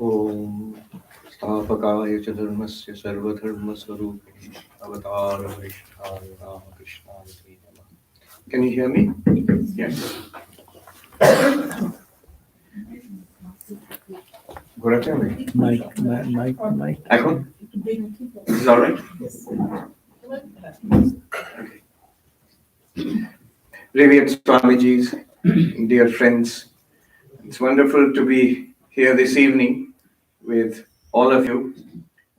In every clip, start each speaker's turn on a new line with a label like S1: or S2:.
S1: Om Stapakaya च धर्मस्य सर्वधर्मस्वरूपिणे अवतारवरिष्ठाय रामकृष्णाय ते नमः. Can you hear me? Yes. Good afternoon.
S2: Mic.
S1: Echo? This is all right?
S2: Yes.
S1: Okay. Revered Swamiji's, dear friends, it's wonderful to be here this evening with all of you.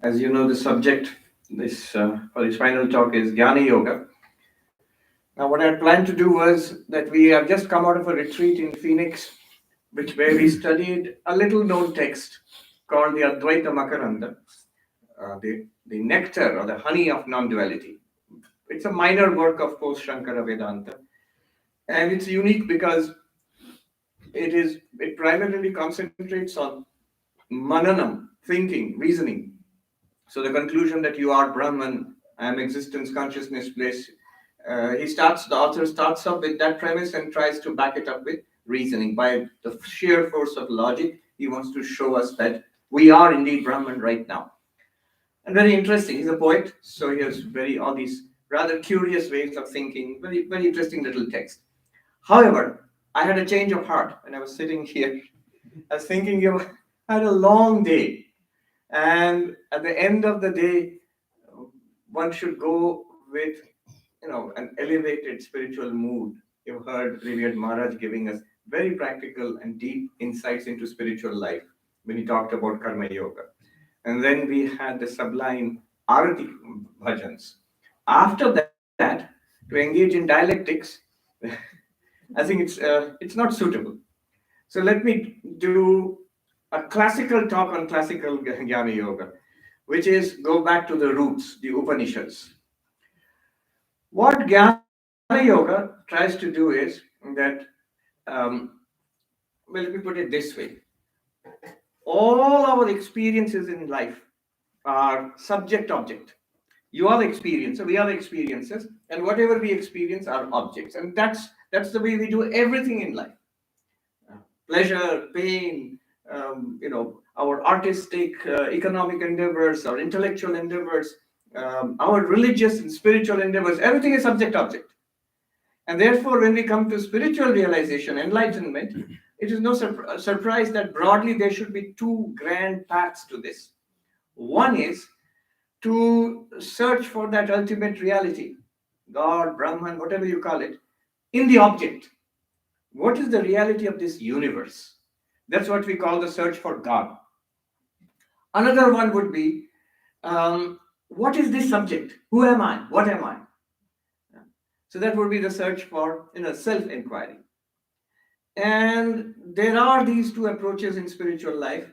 S1: As you know, the subject for this final talk is Jnana Yoga. Now, what I had planned to do was that we have just come out of a retreat in Phoenix, where we studied a little known text called the Advaita Makaranda, the nectar or the honey of non-duality. It's a minor work of post-Shankara Vedanta, and it's unique because it primarily concentrates on mananam, thinking, reasoning. So the conclusion that you are Brahman, I am existence, consciousness, bliss. The author starts up with that premise and tries to back it up with reasoning. By the sheer force of logic, he wants to show us that we are indeed Brahman right now. And very interesting. He's a poet, so he has all these rather curious ways of thinking. Very, very interesting little text. However, I had a change of heart when I was sitting here. I was thinking, I had a long day, and at the end of the day, one should go with an elevated spiritual mood. You've heard Revered Maharaj giving us very practical and deep insights into spiritual life when he talked about karma yoga. And then we had the sublime arati bhajans. After that, to engage in dialectics, I think it's not suitable. So let me do a classical talk on classical Jnana Yoga, which is go back to the roots, the Upanishads. What Jnana Yoga tries to do is that, um, well, let me put it this way. All our experiences in life are subject object. You are the experiencer, we are the experiences, and whatever we experience are objects. And that's the way we do everything in life. Pleasure, pain, our artistic, economic endeavors, our intellectual endeavors, our religious and spiritual endeavors, everything is subject object. And therefore, when we come to spiritual realization, enlightenment, it is no surprise that broadly there should be two grand paths to this. One is to search for that ultimate reality, God, Brahman, whatever you call it, in the object. What is the reality of this universe? That's what we call the search for God. Another one would be, what is this subject? Who am I? What am I? So that would be the search for self-inquiry. And there are these two approaches in spiritual life.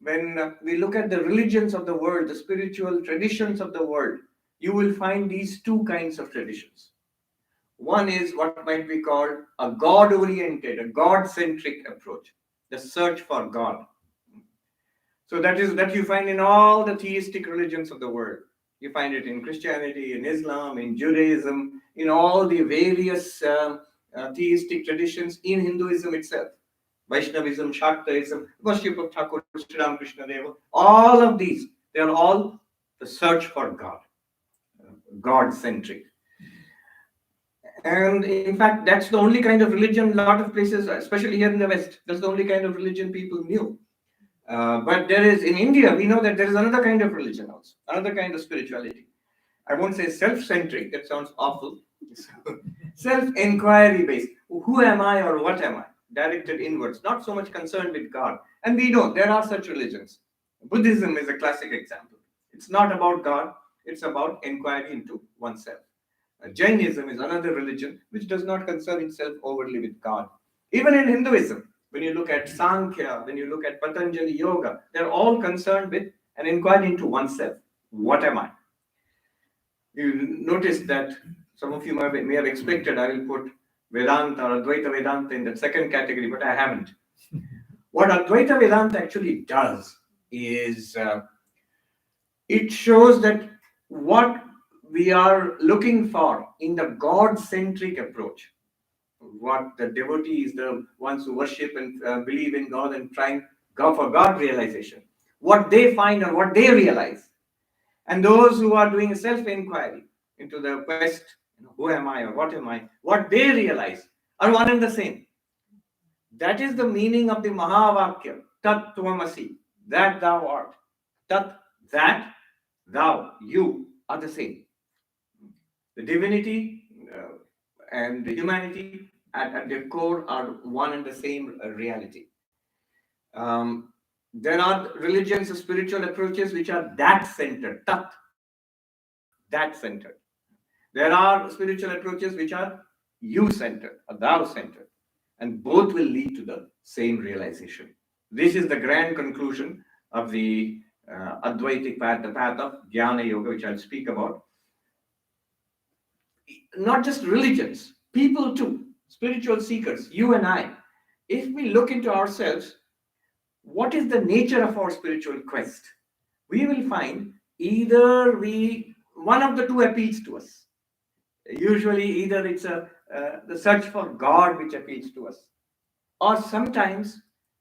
S1: When we look at the religions of the world, the spiritual traditions of the world, you will find these two kinds of traditions. One is what might be called a God-oriented, a God-centric approach, the search for God. So that you find in all the theistic religions of the world. You find it in Christianity, in Islam, in Judaism, in all the various theistic traditions, in Hinduism itself. Vaishnavism, Shaktaism, worship of Thakur, Sri Ramakrishna Deva, all of these, they are all the search for God, God-centric. And in fact, that's the only kind of religion, a lot of places, especially here in the West, that's the only kind of religion people knew. But there is, in India, we know that there is another kind of religion also, another kind of spirituality. I won't say self-centric, that sounds awful. Self-inquiry based. Who am I or what am I? Directed inwards, not so much concerned with God. And we know there are such religions. Buddhism is a classic example. It's not about God, it's about inquiry into oneself. Jainism is another religion which does not concern itself overly with God. Even in Hinduism, when you look at Sankhya, when you look at Patanjali Yoga, they're all concerned with an inquiry into oneself. What am I? You notice that some of you may have expected I will put Vedanta or Advaita Vedanta in that second category, but I haven't. What Advaita Vedanta actually does is it shows that what we are looking for in the God-centric approach, what the devotees, the ones who worship and believe in God and trying for God realization, what they find or what they realize. And those who are doing a self-inquiry into the quest, who am I or what am I, what they realize are one and the same. That is the meaning of the Mahavakya, Tat Tvamasi, that thou art. Tat, that, thou, you are the same. The divinity and the humanity at their core are one and the same reality. There are religions or spiritual approaches which are that centered, tat, that centered. There are spiritual approaches which are you centered or thou centered, and both will lead to the same realization. This is the grand conclusion of the Advaitic path, the path of Jnana Yoga, which I'll speak about. Not just religions, people too, spiritual seekers, you and I. If we look into ourselves, what is the nature of our spiritual quest? We will find either one of the two appeals to us. Usually, either it's the search for God which appeals to us, or sometimes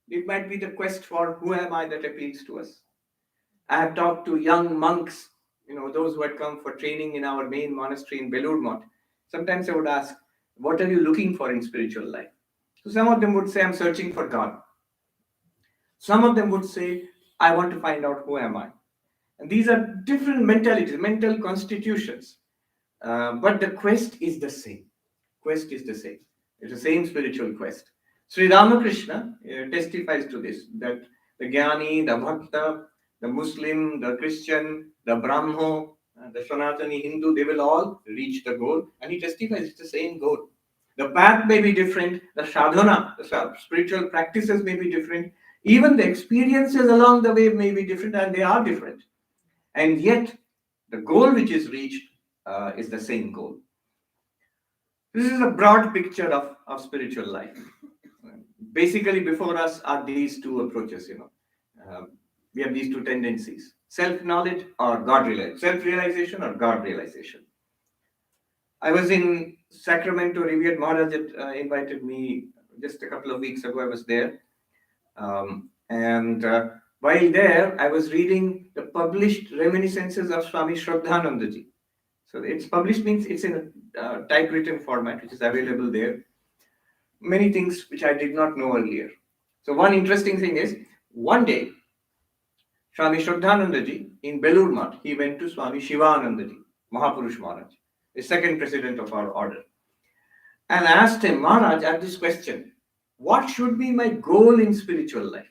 S1: it might be the quest for who am I that appeals to us. I have talked to young monks, those who had come for training in our main monastery in Belur. Sometimes I would ask, what are you looking for in spiritual life? So some of them would say, I'm searching for God. Some of them would say, I want to find out who am I. And these are different mentalities, mental constitutions. But the quest is the same. Quest is the same. It's the same spiritual quest. Sri Ramakrishna testifies to this, that the Jnani, the Bhakta, the Muslim, the Christian, the Brahmo, the Sanatani Hindu, they will all reach the goal. And he testifies it's the same goal. The path may be different, the sadhana, the spiritual practices may be different, even the experiences along the way may be different, and they are different. And yet, the goal which is reached is the same goal. This is a broad picture of spiritual life. Basically, before us are these two approaches, we have these two tendencies: self-knowledge or God realization, self-realization or God realization. I was in Sacramento, Revered Maharaj invited me just a couple of weeks ago. I was there. And while there, I was reading the published reminiscences of Swami Shraddhanandaji. So it's published means it's in a typewritten format, which is available there. Many things which I did not know earlier. So one interesting thing is, one day, Swami Shraddhanandaji in Belur Math, he went to Swami Shivanandaji, Mahapurush Maharaj, the second president of our order, and asked him, Maharaj, I have this question. What should be my goal in spiritual life?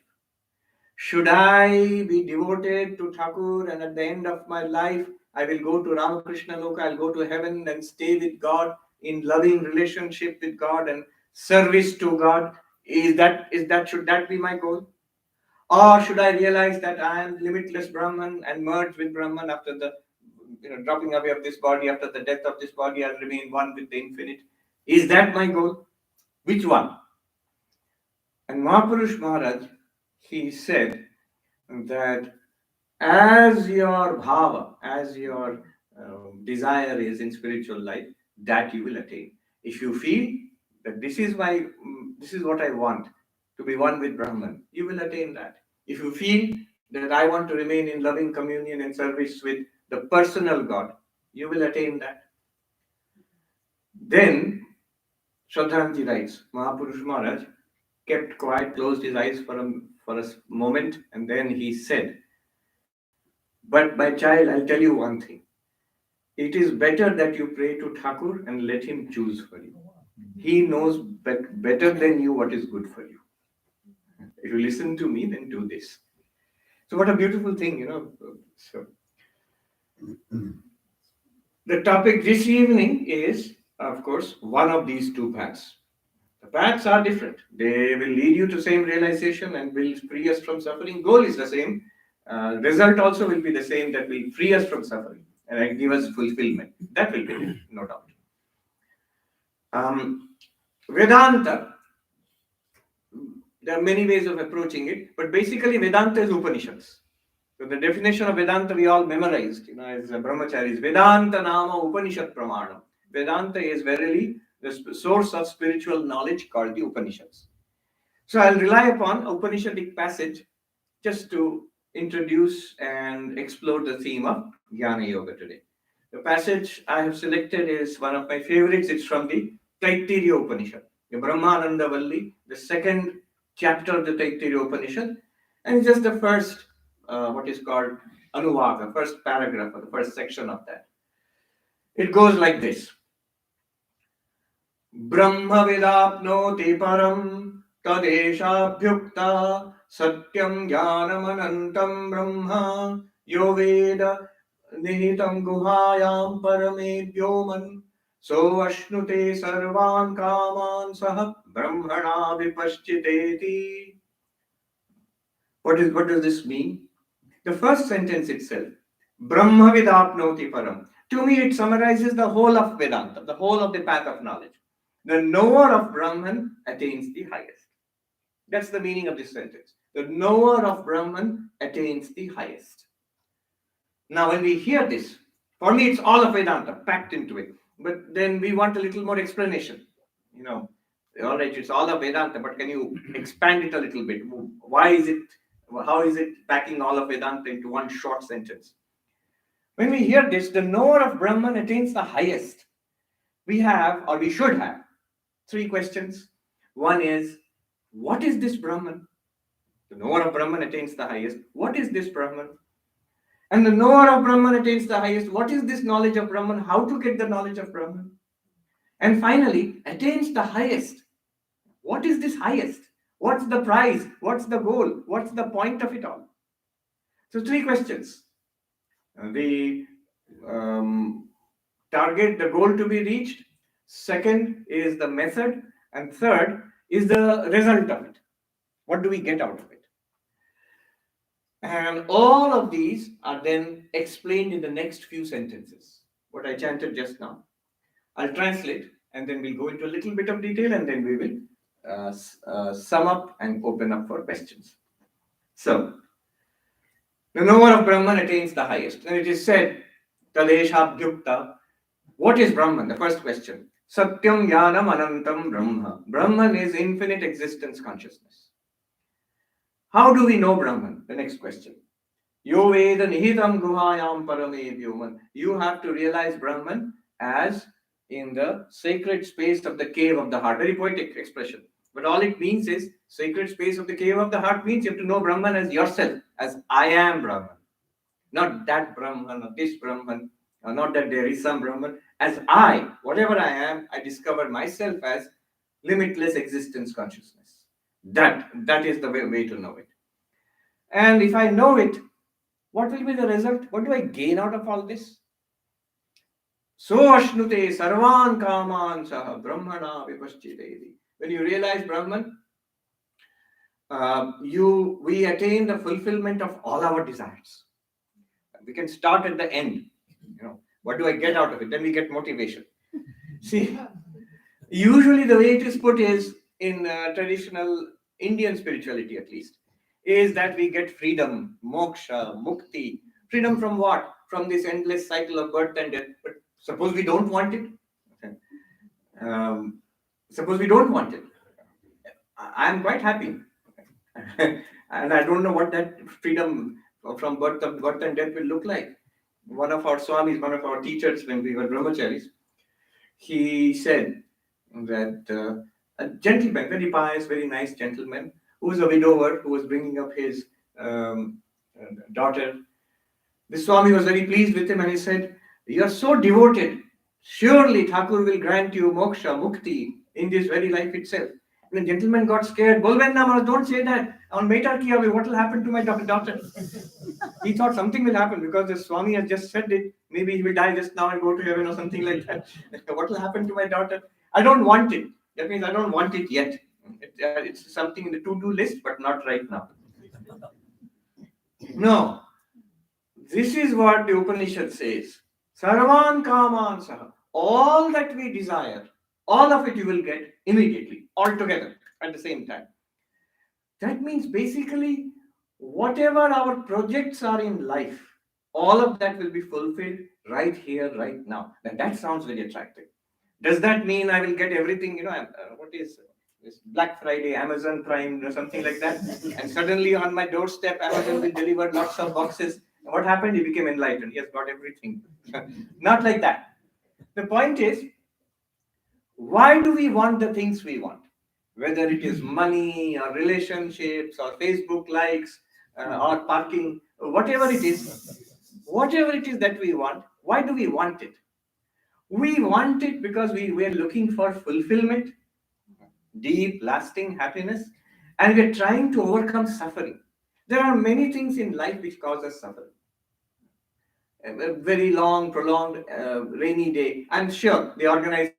S1: Should I be devoted to Thakur, and at the end of my life, I will go to Ramakrishna Loka, I'll go to heaven and stay with God in loving relationship with God and service to God? Should that be my goal? Or should I realize that I am limitless Brahman and merge with Brahman after the dropping away of this body, after the death of this body, I'll remain one with the infinite? Is that my goal? Which one? And Mahapurush Maharaj, he said that as your bhava, as your desire is in spiritual life, that you will attain. If you feel that this is what I want, to be one with Brahman, you will attain that. If you feel that I want to remain in loving communion and service with the personal God, you will attain that. Then Shraddhanji writes, Mahapurush Maharaj kept quiet, closed his eyes for a moment, and then he said, but my child, I'll tell you one thing. It is better that you pray to Thakur and let him choose for you. He knows better than you what is good for you. If you listen to me, then do this. So what a beautiful thing, So the topic this evening is, of course, one of these two paths. The paths are different. They will lead you to same realization and will free us from suffering. Goal is the same. Result also will be the same, that will free us from suffering and give us fulfillment. That will be there, no doubt. Vedanta, there are many ways of approaching it, but basically Vedanta is Upanishads. So the definition of Vedanta we all memorized, as brahmacharis. Vedanta nama Upanishad pramanam. Vedanta is verily the source of spiritual knowledge called the Upanishads. So I'll rely upon a Upanishadic passage just to introduce and explore the theme of Jnana Yoga today. The passage I have selected is one of my favorites. It's from the Taittiriya Upanishad, the Brahmananda Valli, the second chapter of the Taittiriya Upanishad, and it's just the first, what is called Anuvaka, first paragraph or the first section of that. It goes like this. Brahmavidapnoti param tadeshabhyukta satyam jnanamanantam brahma yo veda nihitam guhayam parame vyoman so ashnute sarvan kaman sah brahmana vipaschiteti. What does this mean? The first sentence itself, Brahmavidapnoti param. To me, it summarizes the whole of Vedanta, the whole of the path of knowledge. The knower of Brahman attains the highest. That's the meaning of this sentence. The knower of Brahman attains the highest. Now, when we hear this, for me, it's all of Vedanta packed into it. But then we want a little more explanation. All right, it's all of Vedanta, but can you expand it a little bit? Why is it? How is it packing all of Vedanta into one short sentence? When we hear this, the knower of Brahman attains the highest. We have, or we should have, three questions. One is, what is this Brahman? The knower of Brahman attains the highest. What is this Brahman? And the knower of Brahman attains the highest. What is this knowledge of Brahman? How to get the knowledge of Brahman? And finally, attains the highest. What is this highest? What's the prize? What's the goal? What's the point of it all? So, three questions. The target, the goal to be reached. Second is the method. And third is the result of it. What do we get out of it? And all of these are then explained in the next few sentences. What I chanted just now. I'll translate and then we'll go into a little bit of detail and then we will sum up and open up for questions. So, the knower of Brahman attains the highest. And it is said, Tadeshabhyukta. What is Brahman? The first question. Satyam Jnanam Anantam Brahma. Brahman is infinite existence consciousness. How do we know Brahman? The next question. Yo Veda Nihitam Guhayam Parame Vyoman. You have to realize Brahman as in the sacred space of the cave of the heart. Very poetic expression. But all it means is, sacred space of the cave of the heart means you have to know Brahman as yourself, as I am Brahman. Not that Brahman or this Brahman, or not that there is some Brahman. As I, whatever I am, I discover myself as limitless existence consciousness. That is the way to know it. And if I know it, what will be the result? What do I gain out of all this? So ashnute sarvan kaman saha brahmana vipaschiteti. When you realize Brahman, we attain the fulfillment of all our desires. We can start at the end. What do I get out of it? Then we get motivation. See, usually the way it is put is, in traditional Indian spirituality at least, is that we get freedom, moksha, mukti. Freedom from what? From this endless cycle of birth and death. But suppose we don't want it. Suppose we don't want it. I am quite happy. And I don't know what that freedom from birth and death will look like. One of our swamis, one of our teachers when we were brahmacharis, he said that a gentleman, very pious, very nice gentleman, who was a widower, who was bringing up his daughter. The Swami was very pleased with him and he said, "You are so devoted. Surely Thakur will grant you moksha, mukti in this very life itself." And the gentleman got scared. Bolvenna Maharaj, don't say that. On Meta Kiya, what will happen to my daughter? He thought something will happen because the Swami has just said it. Maybe he will die just now and go to heaven or something like that. What will happen to my daughter? I don't want it. That means I don't want it yet. It's something in the to-do list, but not right now. No. This is what the Upanishad says. Sarvan kaman saha. All that we desire, all of it you will get immediately, all together at the same time. That means basically whatever our projects are in life, all of that will be fulfilled right here, right now. And that sounds very attractive. Does that mean I will get everything? this Black Friday, Amazon Prime, or something like that. And suddenly on my doorstep, Amazon will deliver lots of boxes. What happened? He became enlightened. He has got everything. Not like that. The point is, why do we want the things we want? Whether it is money or relationships or Facebook likes or parking, whatever it is that we want, why do we want it? We want it because we were looking for fulfillment, deep, lasting happiness, and we're trying to overcome suffering. There are many things in life which cause us suffering. A very long, prolonged, rainy day. I'm sure the organizers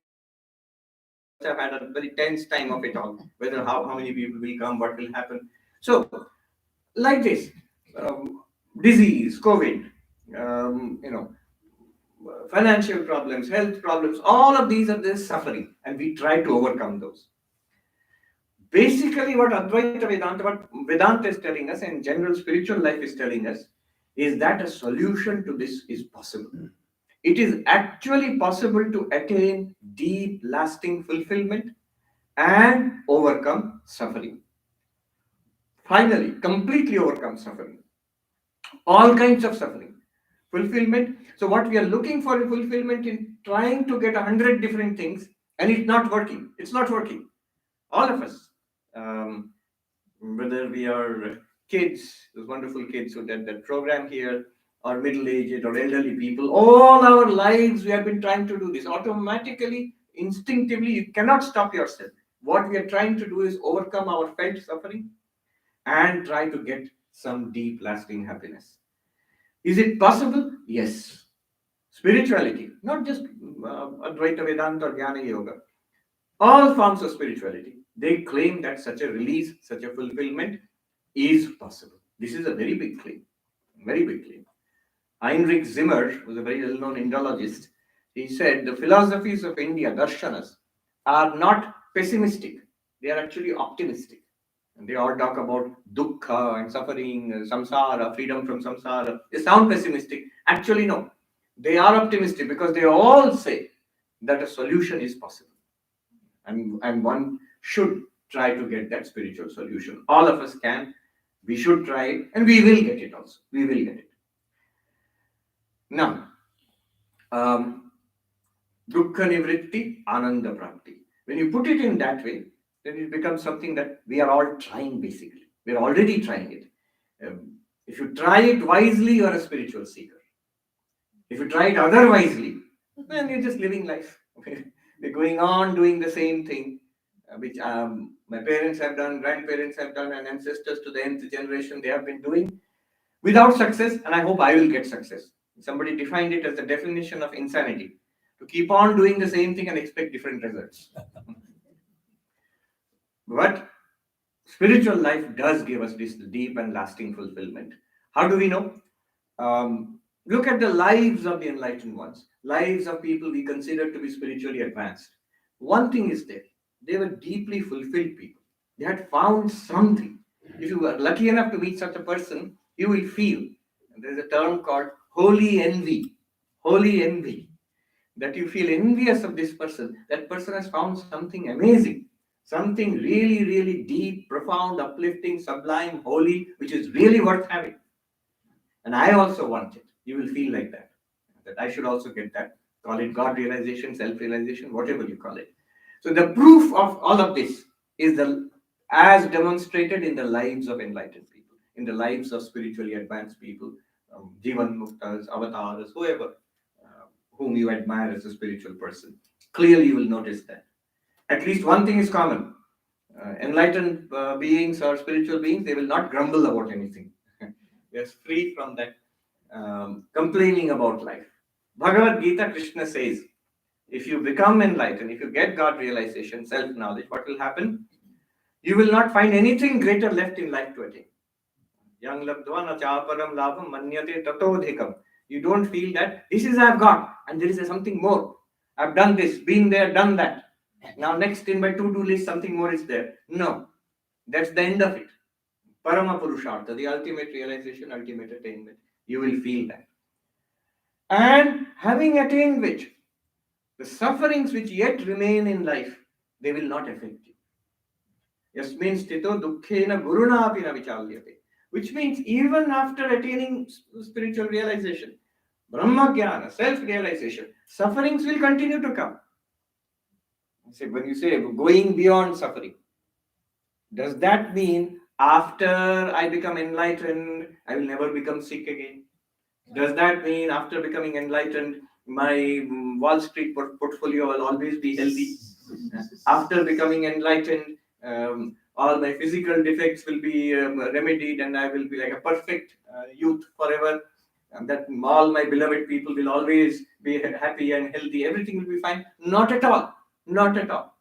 S1: have had a very tense time of it all, whether how many people will come, what will happen. So, like this, disease, COVID, financial problems, health problems, all of these are this suffering, and we try to overcome those. Basically, what Vedanta is telling us, and general spiritual life is telling us, is that a solution to this is possible. It is actually possible to attain deep, lasting fulfillment and overcome suffering. Finally, completely overcome suffering. All kinds of suffering. Fulfillment. So, what we are looking for in fulfillment in trying to get 100 different things, and it's not working. It's not working. All of us. Um, Whether we are kids, those wonderful kids who did that program here, or middle-aged or elderly people, all our lives we have been trying to do this. Automatically, instinctively, you cannot stop yourself. What we are trying to do is overcome our felt suffering and try to get some deep, lasting happiness. Is it possible? Yes. Spirituality, not just Advaita Vedanta or Jnana Yoga, all forms of spirituality, they claim that such a release, such a fulfillment is possible. This is a very big claim, very big claim. Heinrich Zimmer was a very well-known Indologist. He said the philosophies of India, darshanas, are not pessimistic. They are actually optimistic. And they all talk about dukkha and suffering, samsara, freedom from samsara. They sound pessimistic. Actually, no. They are optimistic because they all say that a solution is possible. And one should try to get that spiritual solution. All of us can. We should try it, and we will get it also. We will get it. Now, dukkha nivritti, ananda prapti. When you put it in that way, then it becomes something that we are all trying basically. We are already trying it. If you try it wisely, you are a spiritual seeker. If you try it otherwisely, then you're just living life. We're going on doing the same thing, which my parents have done, grandparents have done, and ancestors to the nth generation, they have been doing without success, and I hope I will get success. Somebody defined it as the definition of insanity, to keep on doing the same thing and expect different results. But spiritual life does give us this deep and lasting fulfillment. How do we know? Look at the lives of the enlightened ones, lives of people we consider to be spiritually advanced. One thing is there, they were deeply fulfilled people. They had found something. If you were lucky enough to meet such a person, you will feel, there's a term called holy envy. Holy envy. That you feel envious of this person. That person has found something amazing, something really, really deep, profound, uplifting, sublime, holy, which is really worth having. And I also want it. You will feel like that. That I should also get that. Call it God realization, self realization, whatever you call it. So the proof of all of this is as demonstrated in the lives of enlightened people, in the lives of spiritually advanced people, Jivan Muktas, avatars, whoever, whom you admire as a spiritual person. Clearly, you will notice that. At least one thing is common. Enlightened beings or spiritual beings, they will not grumble about anything. They are free from that complaining about life. Bhagavad Gita, Krishna says, if you become enlightened, if you get God realization, self-knowledge, what will happen? You will not find anything greater left in life to attain. Yang labdva na chaparam labham manyate tatodhikam. You don't feel that this is I've got and there is something more. I've done this, been there, done that. Now next in my to-do list, something more is there. No, that's the end of it. Parama Purushartha, the ultimate realization, ultimate attainment. You will feel that. And having attained which, the sufferings which yet remain in life, they will not affect you. Yasmin sthito dukkhena guruna api na vichalyate. Which means even after attaining spiritual realization, Brahma Jnana, self-realization, sufferings will continue to come. When you say going beyond suffering, does that mean after I become enlightened, I will never become sick again? Does that mean after becoming enlightened, my Wall Street portfolio will always be healthy? After becoming enlightened, all my physical defects will be remedied and I will be like a perfect youth forever. And that all my beloved people will always be happy and healthy. Everything will be fine. Not at all. Not at all.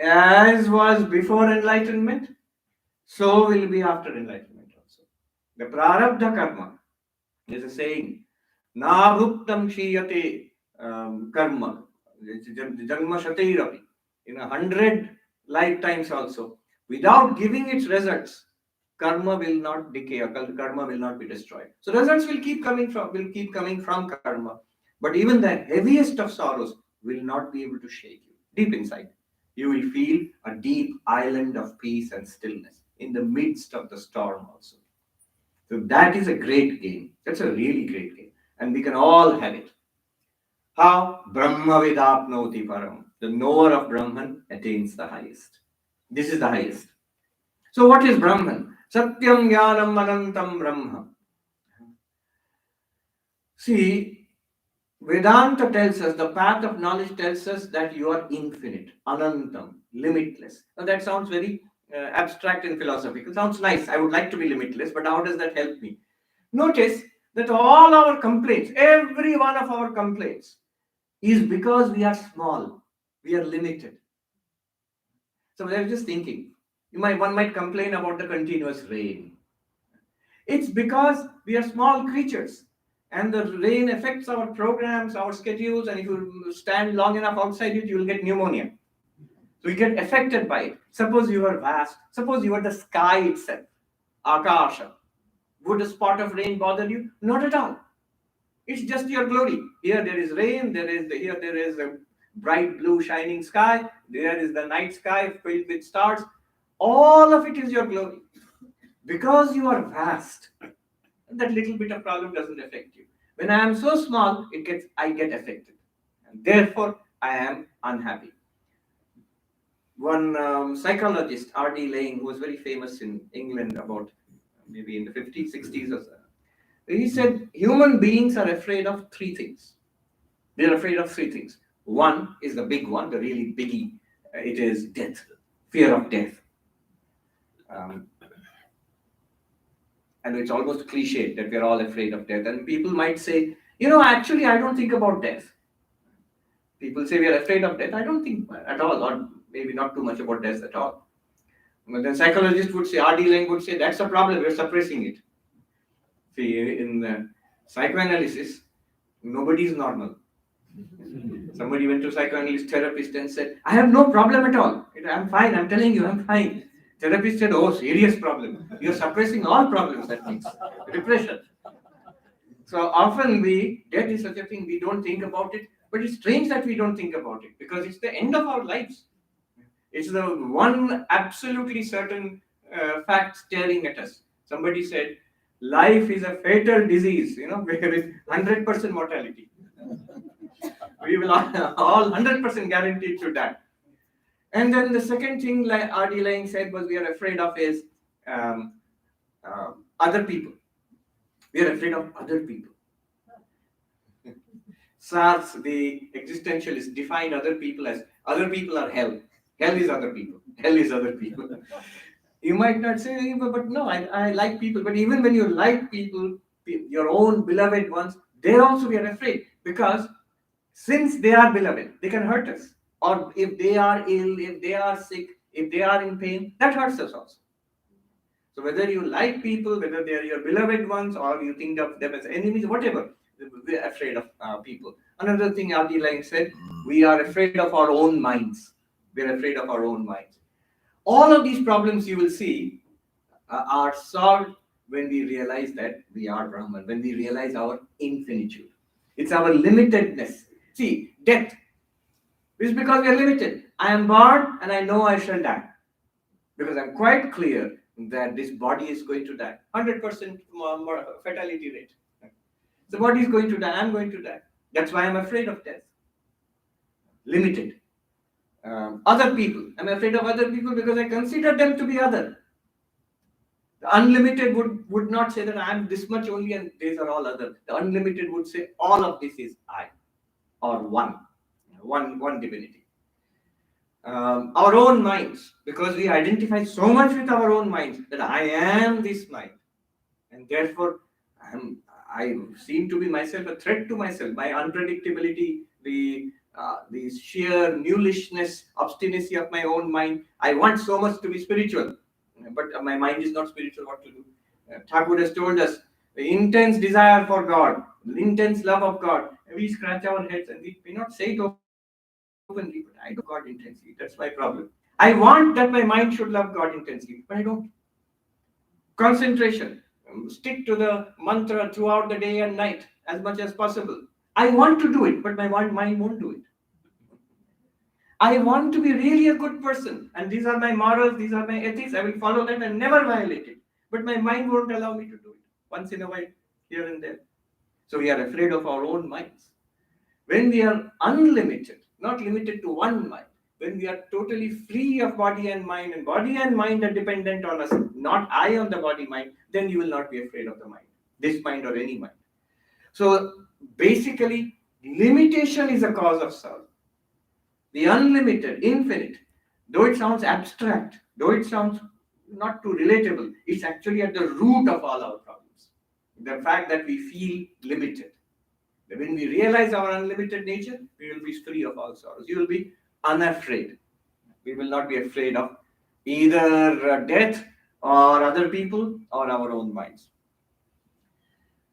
S1: As was before enlightenment, so will be after enlightenment also. The prarabdha karma is a saying, Nabhuktam shiyate karma, janma shateirapi, in 100 lifetimes also, without giving its results, karma will not decay, or karma will not be destroyed. So results will keep coming from karma, but even the heaviest of sorrows will not be able to shake you. Deep inside, you will feel a deep island of peace and stillness in the midst of the storm also. So that is a great game. That's a really great game. And we can all have it. How? Brahma Vidapnoti Param. The knower of Brahman attains the highest. This is the highest. So what is Brahman? Satyam Jnanam Anantam Brahma. See, Vedanta tells us, the path of knowledge tells us that you are infinite, Anantam, limitless. Now that sounds very abstract and philosophical. Sounds nice. I would like to be limitless, but how does that help me? Notice that all our complaints, every one of our complaints, is because we are small, we are limited. So I was just thinking, one might complain about the continuous rain. It's because we are small creatures, and the rain affects our programs, our schedules, and if you stand long enough outside it, you will get pneumonia. So you get affected by it. Suppose you are vast, suppose you are the sky itself, Akasha. Would a spot of rain bother you? Not at all. It's just your glory. Here there is rain, here there is a bright blue shining sky, there is the night sky filled with stars. All of it is your glory. Because you are vast, that little bit of problem doesn't affect you. When I am so small, I get affected. And therefore, I am unhappy. One psychologist, R.D. Laing, who was very famous in England about maybe in the 50s, 60s or so, he said human beings are afraid of three things. They're afraid of three things. One is the big one, the really biggie. It is death, fear of death. And it's almost cliche that we're all afraid of death. And people might say, actually, I don't think about death. People say we are afraid of death. I don't think at all, or maybe not too much about death at all. But then psychologists would say, R.D. Laing would say, that's a problem, we're suppressing it. See, in psychoanalysis, nobody is normal. Somebody went to psychoanalyst therapist and said, I have no problem at all. I'm fine, I'm telling you, I'm fine. Therapist said, oh, serious problem. You're suppressing all problems, that means. Depression. So often death is such a thing, we don't think about it. But it's strange that we don't think about it because it's the end of our lives. It's the one absolutely certain fact staring at us. Somebody said, life is a fatal disease, with 100% mortality. We will all 100% guaranteed to die. And then the second thing, like R.D. Laing said, was we are afraid of is other people. We are afraid of other people. SARS, the existentialist, defined other people as other people are hell. Hell is other people. Hell is other people. You might not say, but no, I like people. But even when you like people, your own beloved ones, there also we are afraid because since they are beloved, they can hurt us. Or if they are ill, if they are sick, if they are in pain, that hurts us also. So whether you like people, whether they are your beloved ones, or you think of them as enemies, whatever, we are afraid of people. Another thing R.D. Laing said, we are afraid of our own minds. We are afraid of our own minds. All of these problems you will see are solved when we realize that we are Brahman, when we realize our infinitude. It's our limitedness. See, death is because we are limited. I am born and I know I shall die. because I'm quite clear that this body is going to die. 100% fatality rate. The body is going to die. I'm going to die. That's why I'm afraid of death. Limited. Other people. I'm afraid of other people because I consider them to be other. The unlimited would not say that I am this much only and these are all other. The unlimited would say all of this is I, or one divinity. Our own minds, because we identify so much with our own minds that I am this mind, and therefore I seem to be myself a threat to myself. My unpredictability, the sheer mulishness, obstinacy of my own mind. I want so much to be spiritual, but my mind is not spiritual. What to do? Thakur has told us the intense desire for God, the intense love of God. We scratch our heads and we may not say it openly, but I don't love God intensely. That's my problem. I want that my mind should love God intensely, but I don't. Concentration. Stick to the mantra throughout the day and night as much as possible. I want to do it, but my mind won't do it. I want to be really a good person, and these are my morals, these are my ethics. I will follow them and never violate it. But my mind won't allow me to do it once in a while, here and there. So we are afraid of our own minds. When we are unlimited, not limited to one mind, when we are totally free of body and body and mind are dependent on us, not I on the body mind, then you will not be afraid of the mind, this mind or any mind. So basically, limitation is a cause of sorrow. The unlimited, infinite, though it sounds abstract, though it sounds not too relatable, it's actually at the root of all our problems. The fact that we feel limited. When we realize our unlimited nature, we will be free of all sorrows. You will be unafraid. We will not be afraid of either death or other people or our own minds.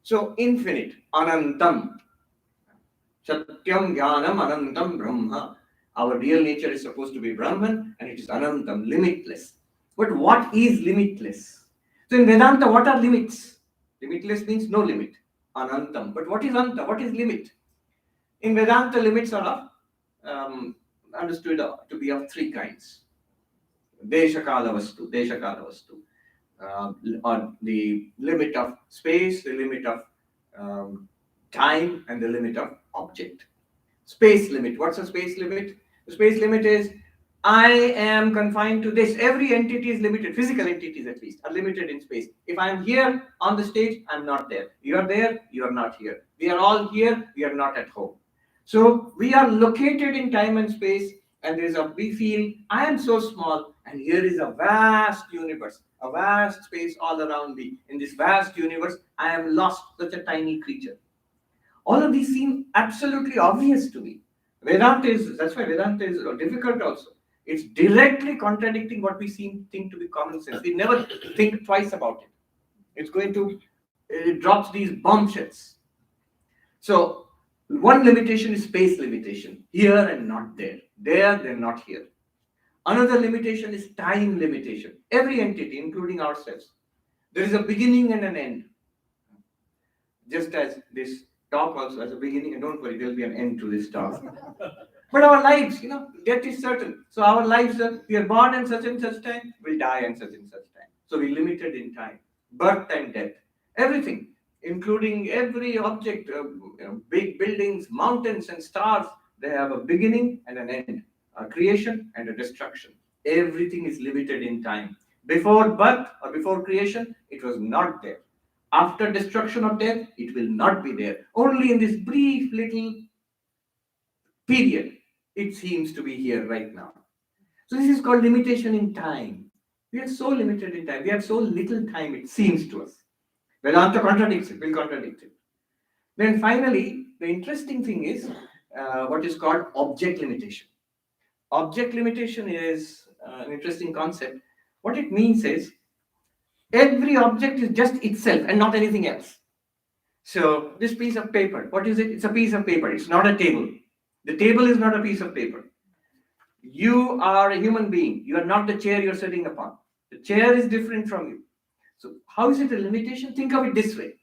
S1: So, infinite, anantam, satyam, jnanam, anantam, brahma. Our real nature is supposed to be Brahman, and it is anantam, limitless. But what is limitless? So, in Vedanta, what are limits? Limitless means no limit. Anantam. But what is anta? What is limit? In Vedanta, limits are understood to be of three kinds. Deshakala vastu, or the limit of space, the limit of time, and the limit of object. Space limit. What's a space limit? The space limit is I am confined to this. Every entity is limited. Physical entities, at least, are limited in space. If I am here on the stage, I'm not there. You are there, you are not here. We are all here, we are not at home. So we are located in time and space, and we feel I am so small, and here is a vast universe, a vast space all around me. In this vast universe, I am lost, such a tiny creature. All of these seem absolutely obvious to me. That's why Vedanta is difficult also. It's directly contradicting what we think to be common sense. We never think twice about it. It drops these bombshells. So, one limitation is space limitation. Here and not there. There, then not here. Another limitation is time limitation. Every entity, including ourselves, there is a beginning and an end. Just as this talk also has a beginning, and don't worry, there will be an end to this talk. But our lives, death is certain. So our lives, we are born in such and such time, we'll die in such and such time. So we're limited in time. Birth and death. Everything, including every object, big buildings, mountains and stars, they have a beginning and an end, a creation and a destruction. Everything is limited in time. Before birth or before creation, it was not there. After destruction or death, it will not be there. Only in this brief little period, it seems to be here right now. So this is called limitation in time. We are so limited in time. We have so little time, it seems to us. Vedanta contradicts it, will contradict it. Then finally, the interesting thing is what is called object limitation. Object limitation is an interesting concept. What it means is every object is just itself and not anything else. So this piece of paper, what is it? It's a piece of paper. It's not a table. The table is not a piece of paper. You are a human being. You are not the chair you're sitting upon. The chair is different from you. So how is it a limitation? Think of it this way.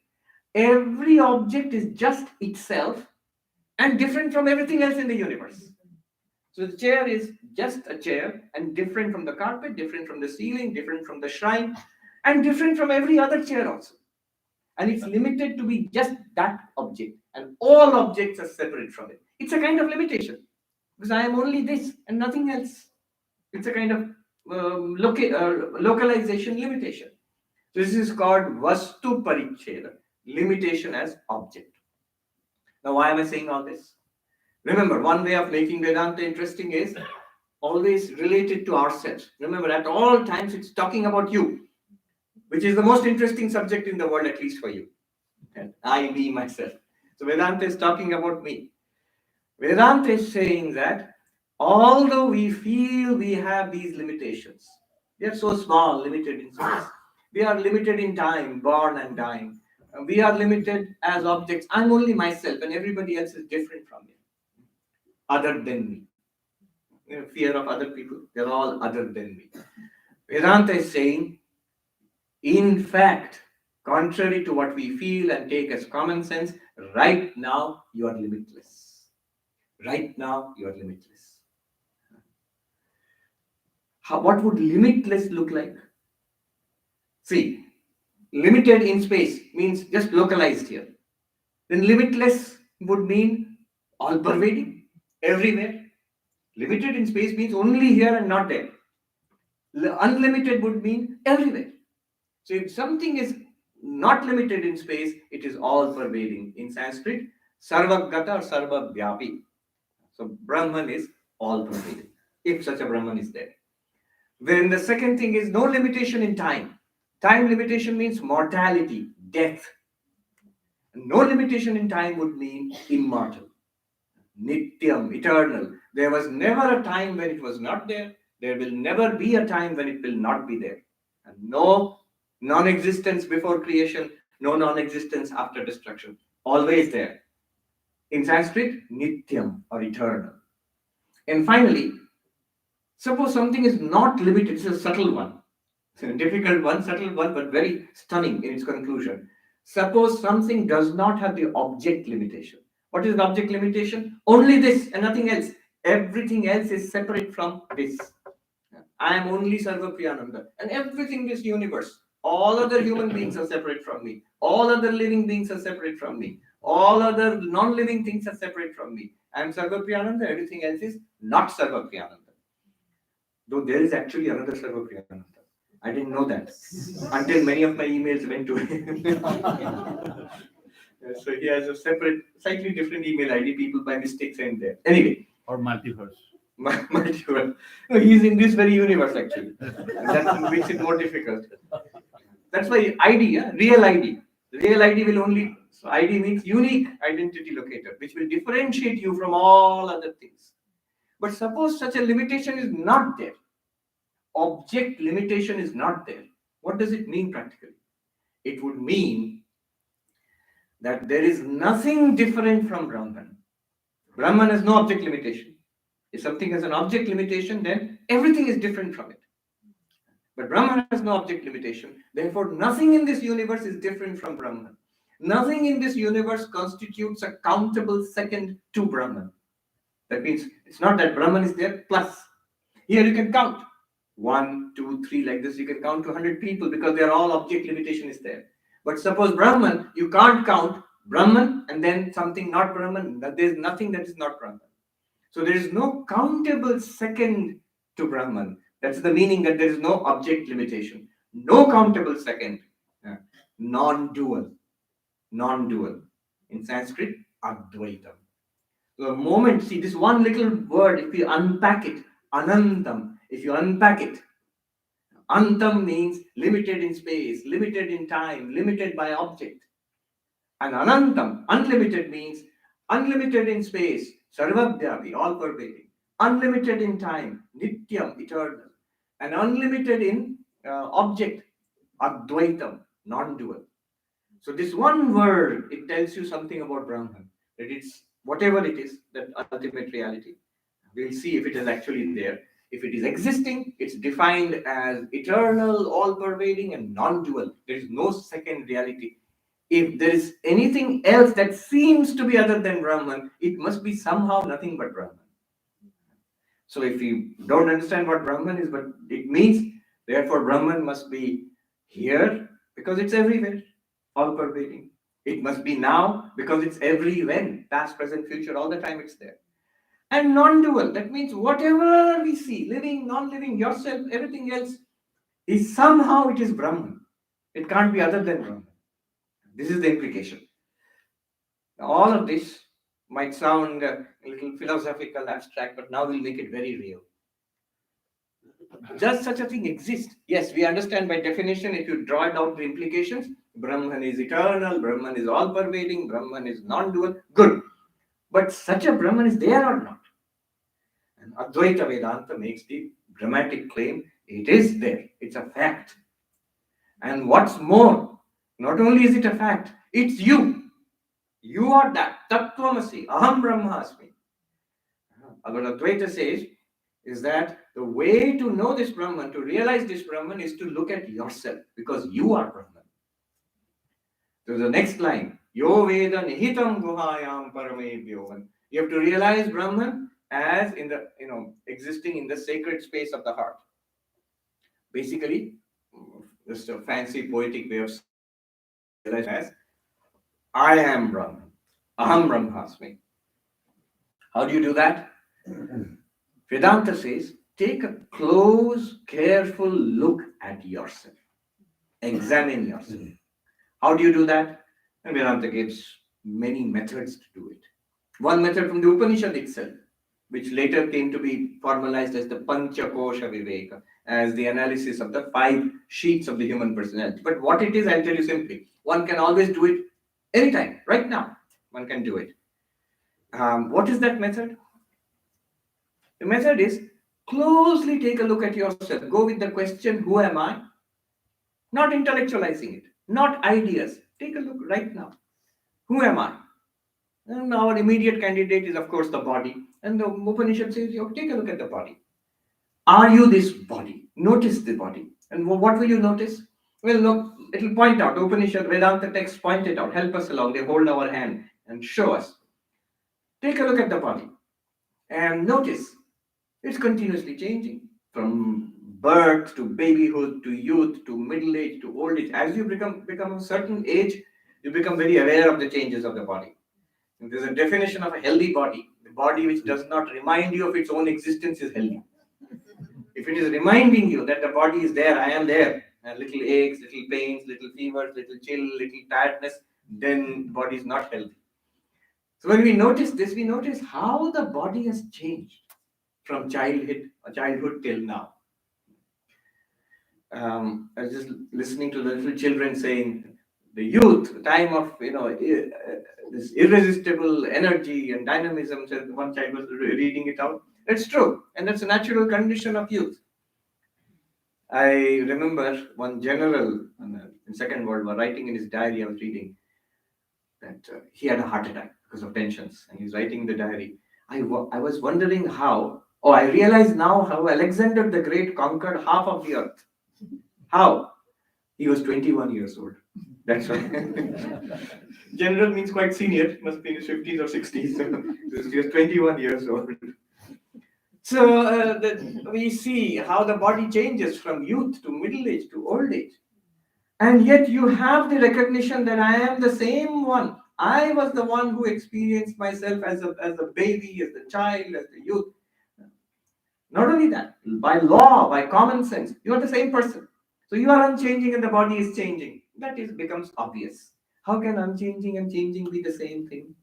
S1: Every object is just itself and different from everything else in the universe. So the chair is just a chair and different from the carpet, different from the ceiling, different from the shrine, and different from every other chair also. And it's limited to be just that object, and all objects are separate from it. It's a kind of limitation because I am only this and nothing else. It's a kind of localization limitation. So this is called Vastu Paricheda, limitation as object. Now, why am I saying all this? Remember, one way of making Vedanta interesting is always related to ourselves. Remember, at all times it's talking about you, which is the most interesting subject in the world, at least for you. And I, me, myself. So Vedanta is talking about me. Vedanta is saying that although we feel we have these limitations, we are so small, limited in space. We are limited in time, born and dying. We are limited as objects. I'm only myself, and everybody else is different from me, other than me. Fear of other people, they're all other than me. Vedanta is saying, in fact, contrary to what we feel and take as common sense, right now you are limitless. Right now you are limitless. What would limitless look like? See, limited in space means just localized here. Then limitless would mean all pervading, everywhere. Limited in space means only here and not there. Unlimited would mean everywhere. So if something is not limited in space, it is all pervading. In Sanskrit, Sarvagata or Sarvavyapi. So Brahman is all pervading, if such a Brahman is there. Then the second thing is no limitation in time. Time limitation means mortality, death. No limitation in time would mean immortal, nityam, eternal. There was never a time when it was not there. There will never be a time when it will not be there. And no non-existence before creation, no non-existence after destruction. Always there. In Sanskrit, nityam or eternal. And finally, suppose something is not limited, it's a subtle one. It's a difficult one, subtle one, but very stunning in its conclusion. Suppose something does not have the object limitation. What is the object limitation? Only this and nothing else. Everything else is separate from this. I am only Sarva Priyananda. And everything is universe. All other human beings are separate from me. All other living beings are separate from me. All other non-living things are separate from me. I am Sarva Priyananda. Everything else is not Sarva Priyananda. Though there is actually another Sarva Priyananda. I didn't know that until many of my emails went to him. So he has a separate, slightly different email ID. People by mistake send there. Anyway.
S2: Or multiverse.
S1: Multiverse. No, he's in this very universe actually. And that makes it more difficult. That's why ID, real ID. Real ID will only, so ID means unique identity locator, which will differentiate you from all other things. But suppose such a limitation is not there. Object limitation is not there. What does it mean practically? It would mean that there is nothing different from Brahman. Brahman has no object limitation. If something has an object limitation, then everything is different from it. But Brahman has no object limitation. Therefore, nothing in this universe is different from Brahman. Nothing in this universe constitutes a countable second to Brahman. That means it's not that Brahman is there plus. Here you can count. 1, 2, 3, like this. You can count to 100 people because their all object limitation is there. But suppose Brahman, you can't count Brahman and then something not Brahman. There's nothing that is not Brahman. So there is no countable second to Brahman. That's the meaning that there is no object limitation. No countable second. Non-dual. Non-dual. In Sanskrit, Advaitam. So the moment, see this one little word, if you unpack it, Anantam, if you unpack it, Antam means limited in space, limited in time, limited by object. And Anantam, unlimited means unlimited in space, Sarvabhyapi, all pervading, unlimited in time, Nityam, eternal, and unlimited in object, Advaitam, non-dual. So this one word, it tells you something about Brahman, that it's whatever it is, that ultimate reality. We'll see if it is actually there. If it is existing, it's defined as eternal, all-pervading, and non-dual. There is no second reality. If there is anything else that seems to be other than Brahman, it must be somehow nothing but Brahman. So if you don't understand what Brahman is, but it means, therefore Brahman must be here because it's everywhere, all pervading. It must be now because it's everywhere, past, present, future, all the time it's there. And non-dual, that means whatever we see, living, non-living, yourself, everything else, is somehow it is Brahman. It can't be other than Brahman. This is the implication. Now, all of this might sound a little philosophical, abstract, but now we'll make it very real. Does such a thing exist? Yes, we understand by definition, if you draw out the implications, Brahman is eternal, Brahman is all pervading, Brahman is non dual, good. But such a Brahman is there or not? And Advaita Vedanta makes the dramatic claim it is there, it's a fact. And what's more, not only is it a fact, it's you. You are that. Tattvamasi, Aham Brahmasmi. What Advaita says is that the way to know this Brahman, to realize this Brahman, is to look at yourself because you are Brahman. So the next line, Yo Veda Nihitam Guhayam Paramebhyovan. You have to realize Brahman as in the, existing in the sacred space of the heart. Basically, just a fancy poetic way of saying it, you have to realize as I am Brahman. Aham Brahmasmi. How do you do that? Vedanta says, take a close, careful look at yourself. Examine yourself. How do you do that? And Vedanta gives many methods to do it. One method from the Upanishad itself, which later came to be formalized as the Panchakosha Viveka, as the analysis of the 5 sheets of the human personality. But what it is, I'll tell you simply. One can always do it anytime, right now. One can do it. What is that method? The method is closely take a look at yourself. Go with the question, who am I? Not intellectualizing it, not ideas. Take a look right now. Who am I? And our immediate candidate is, of course, the body. And the Upanishad says, take a look at the body. Are you this body? Notice the body. And what will you notice? Well, look, it will point out. Upanishad, Vedanta texts point it out. Help us along. They hold our hand and show us. Take a look at the body. And notice, it's continuously changing. From birth to babyhood to youth to middle age to old age. As you become a certain age, you become very aware of the changes of the body. And there's a definition of a healthy body. The body which does not remind you of its own existence is healthy. If it is reminding you that the body is there, I am there, and little aches, little pains, little fevers, little chill, little tiredness, then the body is not healthy. So when we notice this, we notice how the body has changed from childhood till now. I was just listening to the little children saying, the youth, the time of this irresistible energy and dynamism. So one child was reading it out. It's true, and that's a natural condition of youth. I remember one general in Second World War writing in his diary. I was reading that he had a heart attack because of tensions, and he's writing in the diary. I was wondering how. Oh, I realize now how Alexander the Great conquered half of the earth. How? He was 21 years old. That's right. General means quite senior, must be in his 50s or 60s. So he was 21 years old. So we see how the body changes from youth to middle age to old age. And yet you have the recognition that I am the same one. I was the one who experienced myself as a baby, as the child, as the youth. Not only that, by law, by common sense, you are the same person. So you are unchanging and the body is changing. That becomes obvious. How can unchanging and changing be the same thing?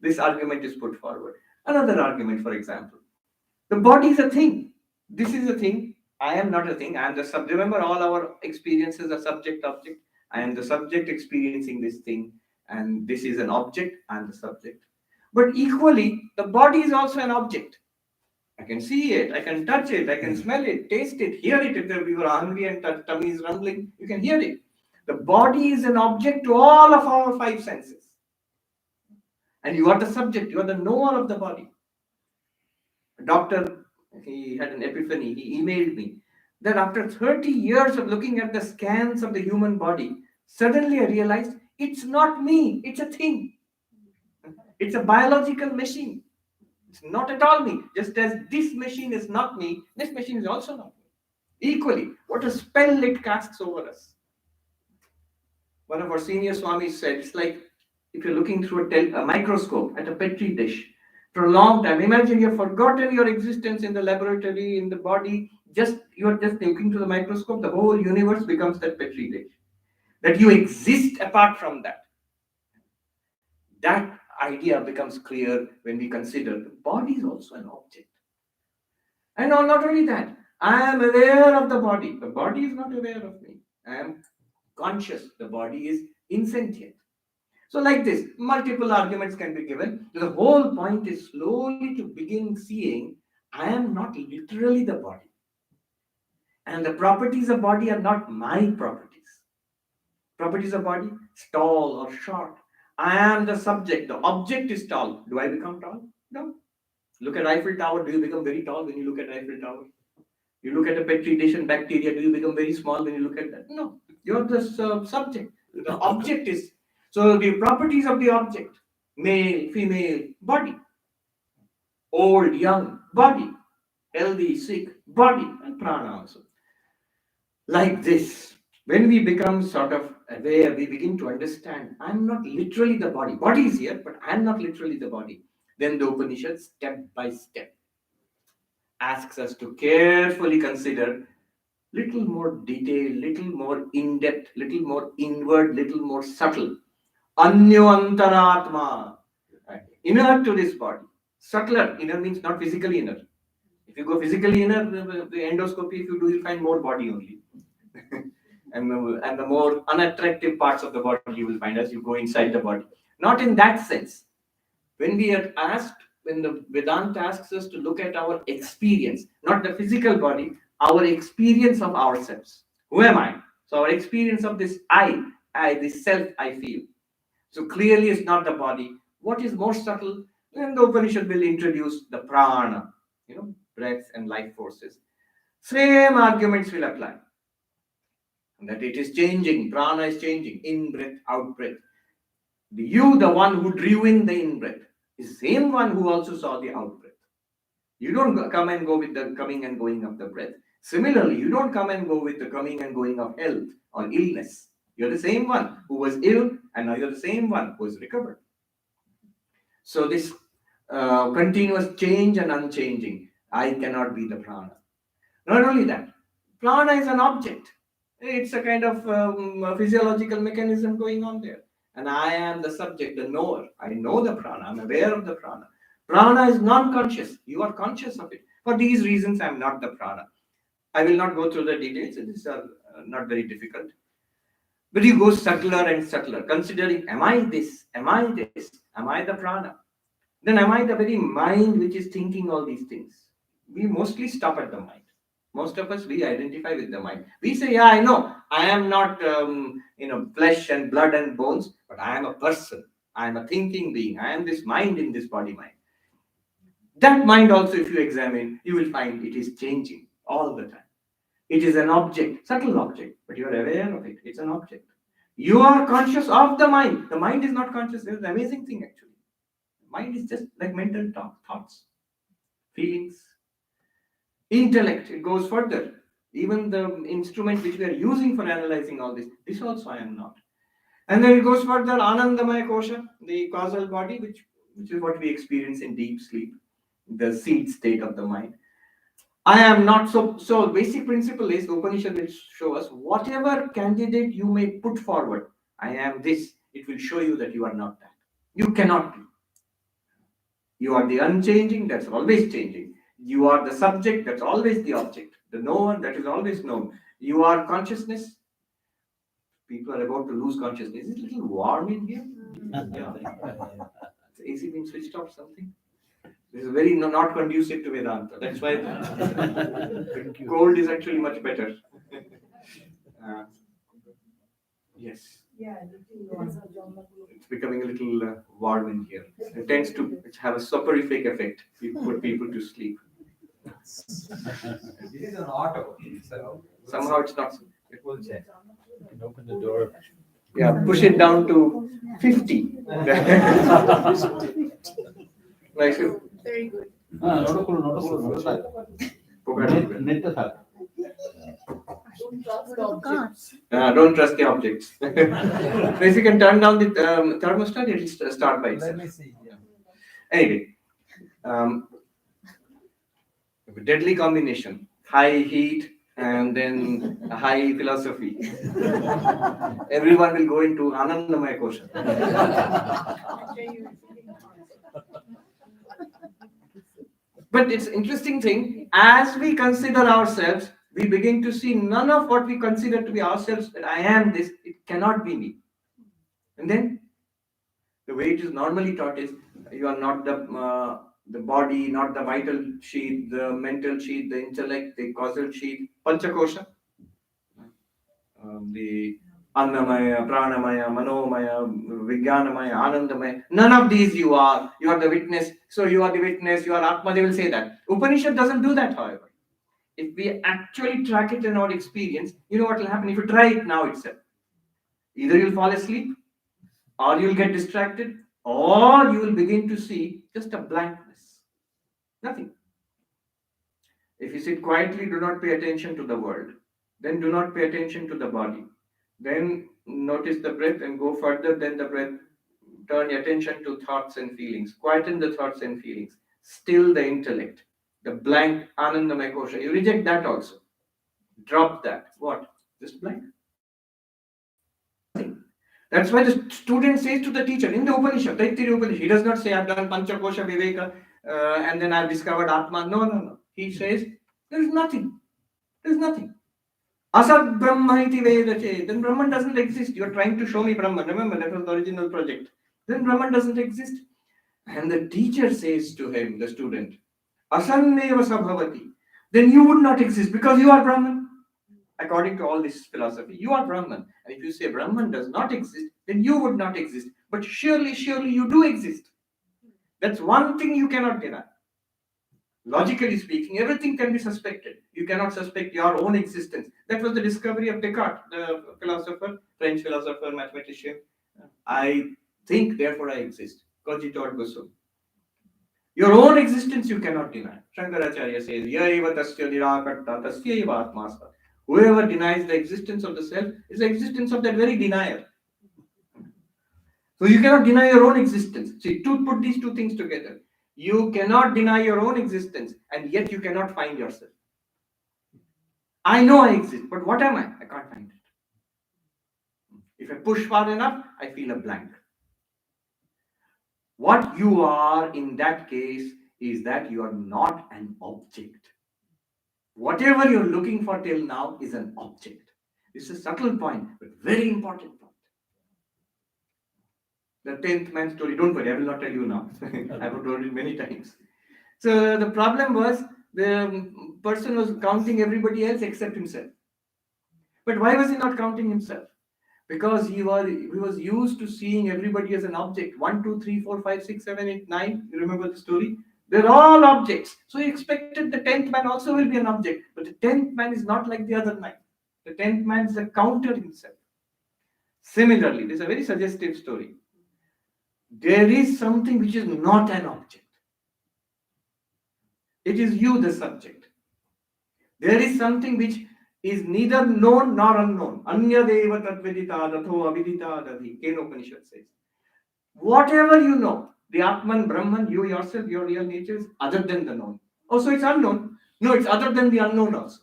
S1: This argument is put forward. Another argument, for example, the body is a thing. This is a thing. I am not a thing. I am the subject. Remember, all our experiences are subject-object. I am the subject experiencing this thing, and this is an object. I am the subject. But equally, the body is also an object. I can see it, I can touch it, I can smell it, taste it, hear it. If you are hungry and tummy is rumbling, you can hear it. The body is an object to all of our 5 senses. And you are the subject, you are the knower of the body. A doctor, he had an epiphany, he emailed me that after 30 years of looking at the scans of the human body, suddenly I realized it's not me, it's a thing. It's a biological machine. It's not at all me. Just as this machine is not me, this machine is also not me. Equally, what a spell it casts over us. One of our senior swamis said, it's like if you're looking through a microscope at a petri dish for a long time. Imagine you've forgotten your existence in the laboratory, in the body. You're just looking through the microscope. The whole universe becomes that petri dish. That you exist apart from that. That idea becomes clear when we consider the body is also an object. And not only that, I am aware of the body. The body is not aware of me. I am conscious. The body is insentient. So like this, multiple arguments can be given. The whole point is slowly to begin seeing I am not literally the body. And the properties of body are not my properties. Properties of body, tall or short. I am the subject. The object is tall. Do I become tall? No. Look at Eiffel Tower. Do you become very tall when you look at Eiffel Tower? You look at a petri dish and bacteria. Do you become very small when you look at that? No. You're the subject. The object is. So the properties of the object, male, female, body, old, young, body, healthy, sick, body, and prana also. Like this, when we become sort of aware, we begin to understand, I'm not literally the body. Body is here, but I'm not literally the body. Then the Upanishad, step by step, asks us to carefully consider little more detail, little more in-depth, little more inward, little more subtle. Anyo antaratma, inner to this body. Subtler, inner means not physically inner. If you go physically inner, the endoscopy, if you do, you'll find more body only. and the more unattractive parts of the body you will find as you go inside the body. Not in that sense. When the Vedanta asks us to look at our experience, not the physical body, our experience of ourselves. Who am I? So our experience of this this self I feel. So clearly it's not the body. What is more subtle? Then the Upanishad will introduce the prana, breath and life forces. Same arguments will apply. That it is changing, prana is changing, in breath, out breath. The one who drew in the in breath, is the same one who also saw the out breath. You don't come and go with the coming and going of the breath. Similarly, you don't come and go with the coming and going of health or illness. You're the same one who was ill, and now you're the same one who is recovered. So this continuous change and unchanging, I cannot be the prana. Not only that, prana is an object. It's a kind of physiological mechanism going on there. And I am the subject, the knower. I know the prana. I'm aware of the prana. Prana is non-conscious. You are conscious of it. For these reasons, I'm not the prana. I will not go through the details. These are not very difficult. But you go subtler and subtler, considering, am I this? Am I this? Am I the prana? Then am I the very mind which is thinking all these things? We mostly stop at the mind. Most of us, we identify with the mind. We say, yeah, I know. I am not, flesh and blood and bones, but I am a person. I am a thinking being. I am this mind in this body mind. That mind also, if you examine, you will find it is changing all the time. It is an object, subtle object, but you are aware of it. It's an object. You are conscious of the mind. The mind is not conscious. It's an amazing thing, actually. Mind is just like mental thoughts, feelings, intellect. It goes further. Even the instrument which we are using for analyzing all this also I am not. And then it goes further, Anandamaya Kosha, the causal body, which is what we experience in deep sleep, the seed state of the mind. I am not so basic principle is the Upanishad will show us whatever candidate you may put forward. I am this. It will show you that you are not that. You cannot be. You are the unchanging, that's always changing. You are the subject, that's always the object. The knower, that is always known. You are consciousness. People are about to lose consciousness. Is it a little warm in here? Yeah. Is AC being switched off something? This is very not conducive to Vedanta. That's why cold is actually much better. Yes. It's becoming a little warm in here. It tends to have a soporific effect. We put people to sleep.
S3: This is an auto. So
S1: somehow it's not.
S3: It will change.
S2: You can open the door.
S1: Yeah, push it down to 50. Like
S4: Very good.
S2: ನೋಡಲ್ಲ net ಸಾಕು.
S1: Don't trust the objects. So if you can turn down the thermostat, it will start by
S3: Let
S1: itself.
S3: me see. Yeah.
S1: Anyway, deadly combination: high heat and then high philosophy. Everyone will go into Anandamaya kosha. But it's interesting thing, as we consider ourselves, we begin to see none of what we consider to be ourselves, that I am this, it cannot be me. And then the way it is normally taught is, you are not the body, not the vital sheath, the mental sheath, the intellect, the causal sheath, panchakosha, the annamaya, pranamaya, manomaya, vijnanamaya, anandamaya. None of these you are. You are the witness. So you are the witness. You are Atma. They will say that. Upanishad doesn't do that, however. If we actually track it in our experience, you know what will happen if you try it now itself. Either you'll fall asleep, or you'll get distracted, or you will begin to see just a blankness. Nothing. If you sit quietly, do not pay attention to the world. Then do not pay attention to the body. Then notice the breath and go further than the breath. Turn your attention to thoughts and feelings. Quieten the thoughts and feelings. Still the intellect. The blank Anandamaya kosha. You reject that also. Drop that. What? Just blank. That's why the student says to the teacher in the Upanishad, Taittiriya Upanishad, he does not say, I've done Panchakosha Viveka and then I've discovered Atma. No. He says, there is nothing. There is nothing. Asat Brahma iti Vedache. Then Brahman doesn't exist. You're trying to show me Brahman. Remember, that was the original project. Then Brahman doesn't exist. And the teacher says to him, the student, Asanneva Sabhavati. Then you would not exist because you are Brahman. According to all this philosophy, you are Brahman. And if you say Brahman does not exist, then you would not exist. But surely you do exist. That's one thing you cannot deny. Logically speaking, everything can be suspected. You cannot suspect your own existence. That was the discovery of Descartes, the philosopher, French philosopher, mathematician. I think, therefore I exist. Cogito ergo sum. Your own existence you cannot deny. Shankaracharya says, Yaiva tasya nirakarta tasyaiva atmasta. Whoever denies the existence of the self is the existence of that very denier. So you cannot deny your own existence. See, to put these two things together, you cannot deny your own existence, and yet you cannot find yourself. I know I exist, but what am I? I can't find it. If I push far enough, I feel a blank. What you are in that case is that you are not an object. Whatever you're looking for till now is an object. This is a subtle point, but very important point. The 10th man story, don't worry, I will not tell you now. I have told it many times. So the problem was, the person was counting everybody else except himself. But why was he not counting himself? Because he was used to seeing everybody as an object. 1, 2, 3, 4, 5, 6, 7, 8, 9. You remember the story? They're all objects. So he expected the 10th man also will be an object. But the 10th man is not like the other 9. The 10th man is a counter himself. Similarly, this is a very suggestive story. There is something which is not an object. It is you, the subject. There is something which is neither known nor unknown. Anyadeva tadvedita datho avidita dadhi. Upanishad says. Whatever you know, the Atman, Brahman, you yourself, your real nature is other than the known. Also, it's unknown. No, it's other than the unknown also.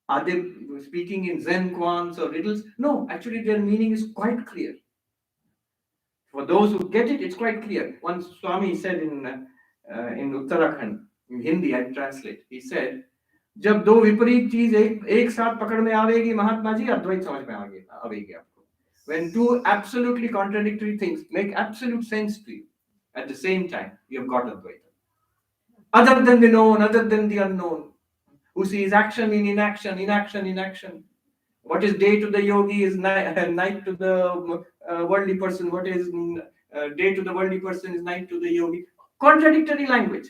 S1: Are they speaking in Zen koans or riddles? No, actually their meaning is quite clear. For those who get it, it's quite clear. Once Swami said in Uttarakhand, in Hindi, I translate. He said, जब दो विपरीत चीज एक साथ पकड़ में आवेगी महात्मा जी, अद्वैत समझ में आवेगी आपको. When two absolutely contradictory things make absolute sense to you at the same time, you have got Advaita. Other than the known, other than the unknown, who sees action in inaction, inaction in action. What is day to the yogi is night to the worldly person. What is day to the worldly person is night to the yogi. Contradictory language.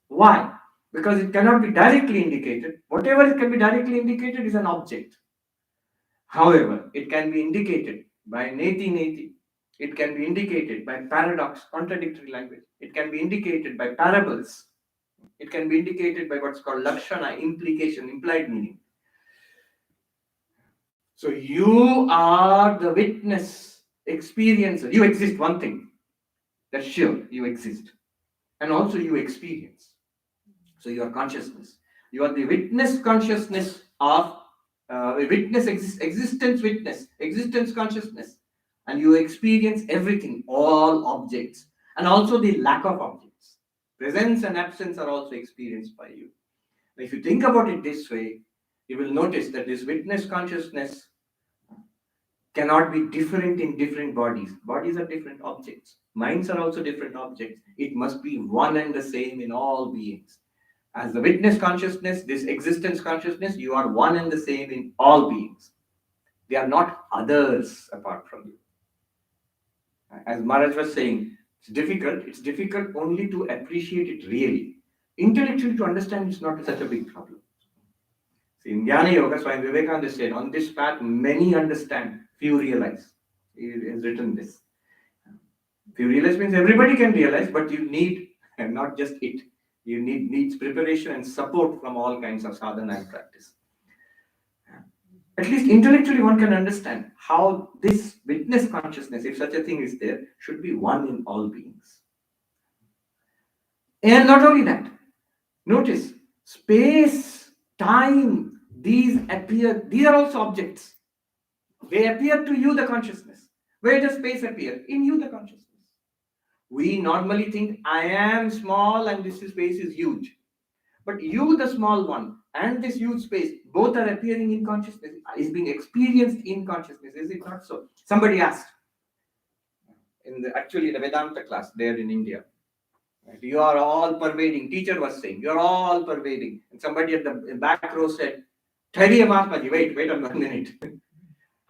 S1: Why? Because it cannot be directly indicated. Whatever it can be directly indicated is an object. However, it can be indicated by neti neti. It can be indicated by paradox, contradictory language. It can be indicated by parables. It can be indicated by what's called lakshana, implication, implied meaning. So you are the witness, experiencer. You exist, one thing. That's sure, you exist. And also you experience. So you are consciousness. You are the witness consciousness of existence consciousness. And you experience everything, all objects, and also the lack of objects. Presence and absence are also experienced by you. If you think about it this way, you will notice that this witness consciousness cannot be different in different bodies. Bodies are different objects. Minds are also different objects. It must be one and the same in all beings. As the witness consciousness, this existence consciousness, you are one and the same in all beings. They are not others apart from you. As Maharaj was saying, it's difficult only to appreciate it really. Intellectually to understand, it's not such a big problem. See, in Jnana Yoga, Swami Vivekananda said, on this path, many understand, few realize. He has written this. Few realize means everybody can realize, but you need, and not just it, you needs preparation and support from all kinds of sadhana and practice. At least intellectually one can understand how this witness consciousness, if such a thing is there, should be one in all beings. And not only that, notice, space, time, these are also objects. They appear to you, the consciousness. Where does space appear? In you, the consciousness. We normally think, I am small and this space is huge. But you, the small one, and this huge space, both are appearing in consciousness, is being experienced in consciousness. Is it not so? Somebody asked, in the Vedanta class there in India, you are all pervading. Teacher was saying, you are all pervading. And somebody at the back row said, Theriye Mahatma ji, wait a minute.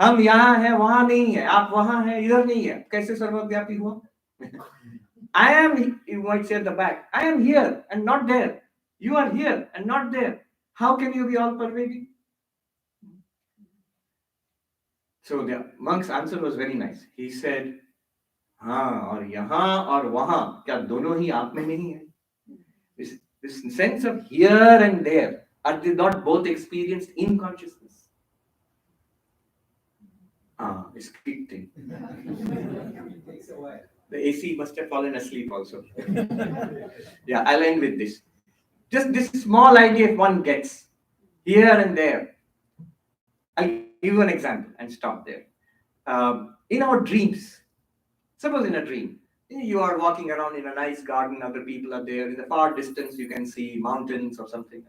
S1: हम यहाँ हैं, वहाँ नहीं है, आप वहाँ हैं, इधर नहीं है, कैसे सर्वव्यापी हुआ? I am, you might say at the back, I am here and not there. You are here and not there. How can you be all pervading? So the monk's answer was very nice. He said, हाँ और यहाँ और वहाँ क्या दोनों ही आप में नहीं है? This sense of here and there, are they not both experienced in consciousness? It's kicked in. The AC must have fallen asleep also. Yeah, I'll end with this. Just this small idea if one gets here and there. I'll give you an example and stop there. In our dreams, suppose in a dream, you are walking around in a nice garden, other people are there. In the far distance, you can see mountains or something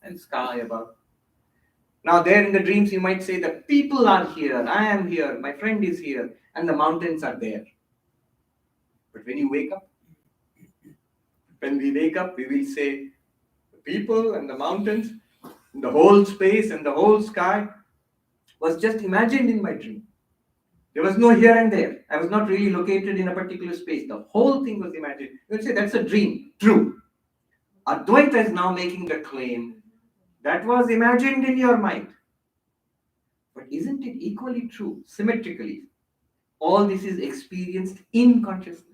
S1: and sky above. Now there in the dreams, you might say that people are here, I am here, my friend is here, and the mountains are there. But when we wake up, we will say, the people and the mountains, the whole space and the whole sky was just imagined in my dream. There was no here and there. I was not really located in a particular space. The whole thing was imagined. You will say, that's a dream. True. Advaita is now making the claim that was imagined in your mind. But isn't it equally true, symmetrically? All this is experienced in consciousness.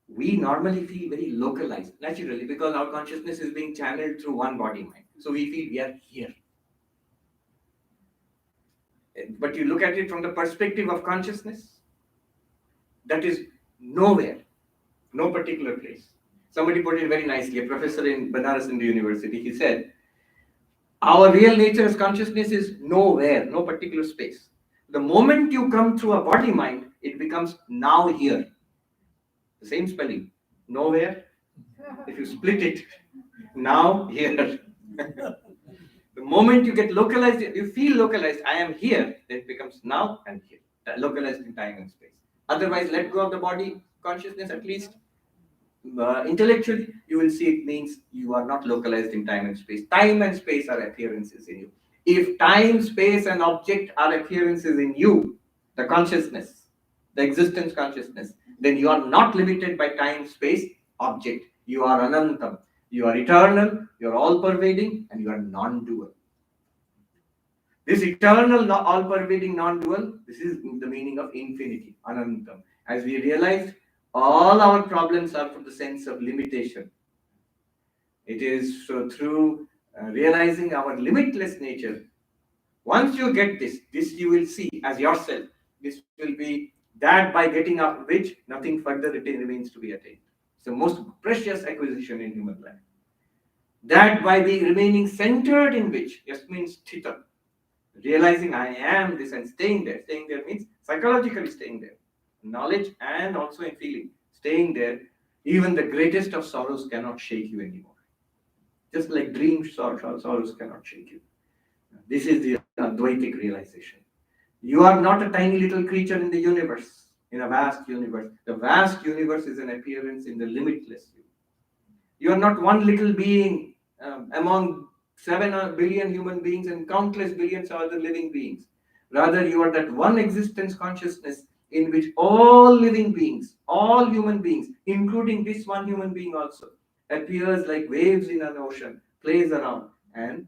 S1: We normally feel very localized, naturally, because our consciousness is being channeled through one body mind. So we feel we are here. But you look at it from the perspective of consciousness, that is nowhere, no particular place. Somebody put it very nicely, a professor in Banaras Hindu University, he said, our real nature as consciousness is nowhere, no particular space. The moment you come through a body mind, it becomes now here. The same spelling, nowhere. If you split it, now here. The moment you get localized, you feel localized, I am here, then it becomes now and here, localized in time and space. Otherwise, let go of the body consciousness, at least intellectually, you will see it means you are not localized in time and space. Time and space are appearances in you. If time, space, and object are appearances in you, the consciousness, the existence consciousness, then you are not limited by time, space, object. You are anantam. You are eternal, you are all-pervading, and you are non-dual. This eternal, all-pervading, non-dual, this is the meaning of infinity, anantam. As we realized, all our problems are from the sense of limitation. It is so through realizing our limitless nature. Once you get this you will see as yourself. This will be that by getting up which nothing further remains to be attained. It's the most precious acquisition in human life. That by being remaining centered in which, just means theta, realizing I am this and staying there. Staying there means psychologically staying there. Knowledge and also in feeling. Staying there, even the greatest of sorrows cannot shake you anymore. Just like dream sorrows cannot shake you. This is the Advaitic realization. You are not a tiny little creature in the universe, in a vast universe. The vast universe is an appearance in the limitless you. You are not one little being among 7 billion human beings and countless billions of other living beings. Rather, you are that one existence consciousness in which all living beings, all human beings, including this one human being also, appears like waves in an ocean, plays around, and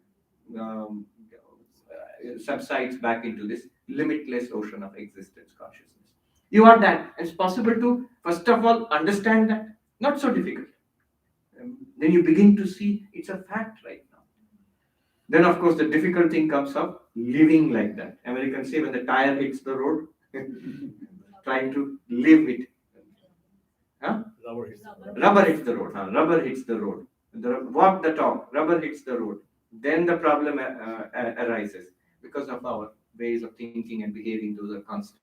S1: um, subsides back into this limitless ocean of existence consciousness. You are that. It's possible to, first of all, understand that. Not so difficult. Then you begin to see it's a fact right now. Then, of course, the difficult thing comes up living like that. Americans say when the tire hits the road, trying to live it. Huh? Rubber hits the road. Huh? Rubber hits the road. Walk the talk. Rubber hits the road. Then the problem arises because of our ways of thinking and behaving. Those are constant.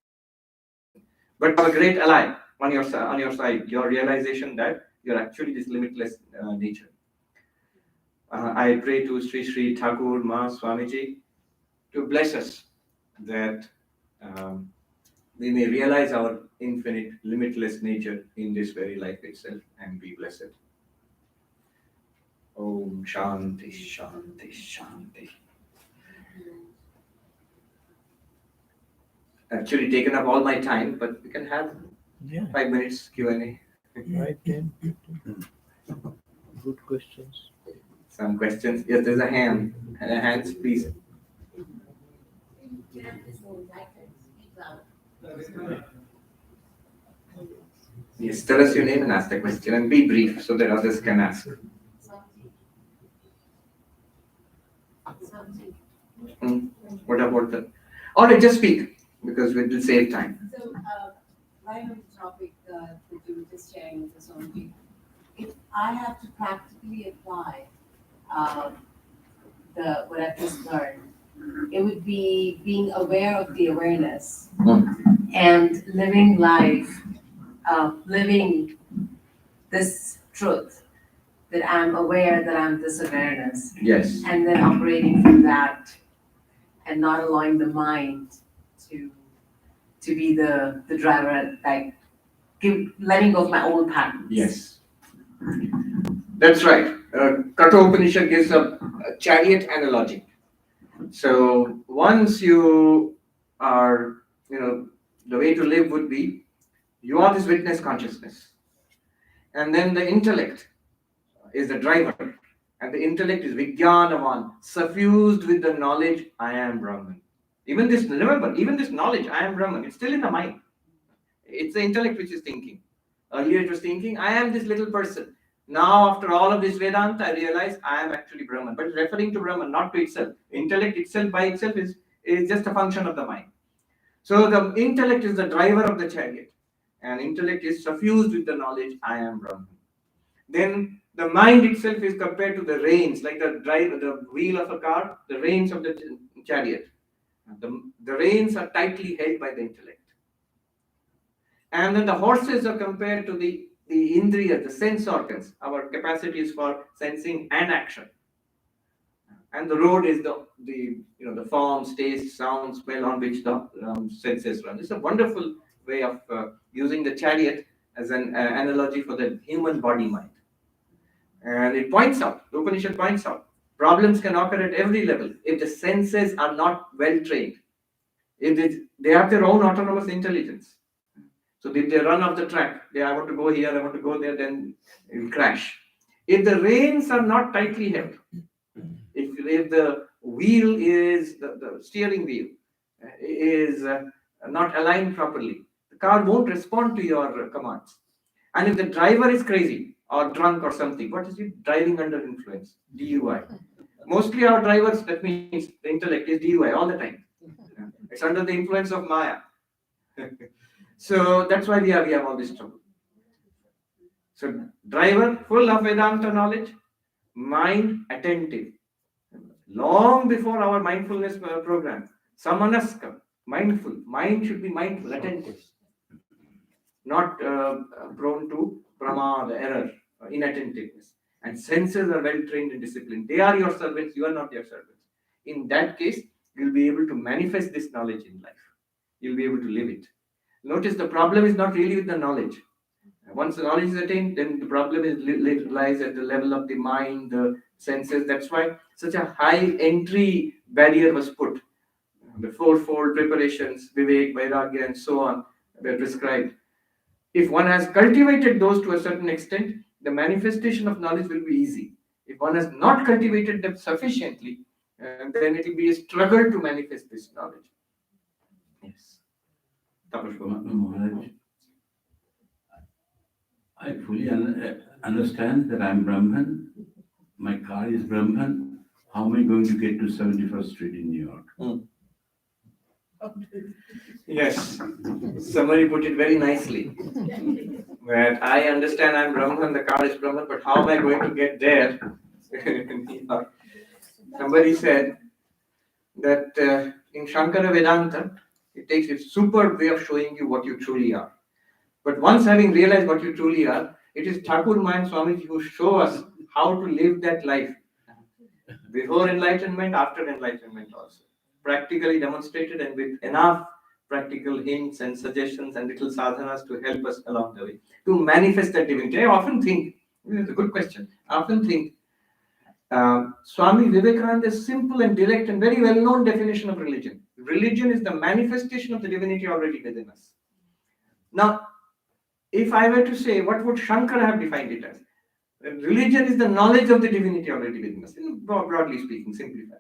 S1: But a great ally on your side. Your realization that you're actually this limitless nature. I pray to Sri Sri Thakur Ma Swamiji to bless us that we may realize our infinite, limitless nature in this very life itself and be blessed. Om Shanti Shanti Shanti. Actually taken up all my time, but we can have 5 minutes Q&A.
S4: Right, Ken. Good questions.
S1: Some questions. Yes, there's a hand. Hands, please. Yes, tell us your name and ask the question and be brief so that others can ask. What about the? All right, just speak because we will save time.
S5: So, right on the topic that you were just sharing with us, Swamiji, if I have to practically apply what I've just learned, it would be being aware of the awareness and living life, living this truth that I'm aware that I'm this awareness,
S1: Yes.
S5: and then operating from that and not allowing the mind to be the driver, like letting go of my old patterns.
S1: Yes. That's right. Katha Upanishad gives a chariot analogy. So once you are, the way to live would be, you are this witness consciousness. And then the intellect is the driver. And the intellect is Vijnanavan, suffused with the knowledge, I am Brahman. Even this knowledge, I am Brahman, it's still in the mind. It's the intellect which is thinking. Earlier it was thinking, I am this little person. Now, after all of this Vedanta, I realize I am actually Brahman. But referring to Brahman, not to itself. Intellect itself by itself is just a function of the mind. So the intellect is the driver of the chariot. And intellect is suffused with the knowledge, I am Brahman. Then the mind itself is compared to the reins, like the wheel of a car, the reins of the chariot. The reins are tightly held by the intellect. And then the horses are compared to the indriya, the sense organs, our capacities for sensing and action. And the road is the forms, taste, sound, smell on which the senses run. It's a wonderful way of using the chariot as an analogy for the human body mind. And it points out, the Upanishad points out, problems can occur at every level if the senses are not well trained. If they have their own autonomous intelligence. So if they run off the track, I want to go here, I want to go there, then it will crash. If the reins are not tightly held, if the wheel is, the steering wheel is not aligned properly, the car won't respond to your commands. And if the driver is crazy or drunk or something, what is it? Driving under influence, DUI. Mostly our drivers, that means the intellect is DUI all the time. It's under the influence of Maya. So that's why we have all this trouble. So driver full of Vedanta knowledge, mind attentive. Long before our mindfulness program, samanaska, mindful. Mind should be mindful, attentive, not prone to pramad, error, inattentiveness. And senses are well trained and disciplined. They are your servants, you are not their servants. In that case, you'll be able to manifest this knowledge in life. You'll be able to live it. Notice the problem is not really with the knowledge. Once the knowledge is attained, then the problem lies at the level of the mind, the senses. That's why such a high entry barrier was put. The fourfold preparations, Vivek, Vairagya, and so on, were prescribed. If one has cultivated those to a certain extent, the manifestation of knowledge will be easy. If one has not cultivated them sufficiently, then it will be a struggle to manifest this knowledge. Yes. Tapas
S2: Maharaj, I fully understand that I'm Brahman. My car is Brahman. How am I going to get to 71st Street in New York?
S1: Yes, somebody put it very nicely. Where I understand I'm Brahman, the car is Brahman, but how am I going to get there? Somebody said that in Shankara Vedanta, it takes a superb way of showing you what you truly are. But once having realized what you truly are, it is Thakur Mayan Swamiji who show us how to live that life. Before enlightenment, after enlightenment also. Practically demonstrated and with enough practical hints and suggestions and little sadhanas to help us along the way. To manifest that divinity. I often think, it's a good question, I often think Swami Vivekananda's simple and direct and very well-known definition of religion. Religion is the manifestation of the divinity already within us. Now, if I were to say, what would Shankara have defined it as? Religion is the knowledge of the divinity already within us, broadly speaking, simplified.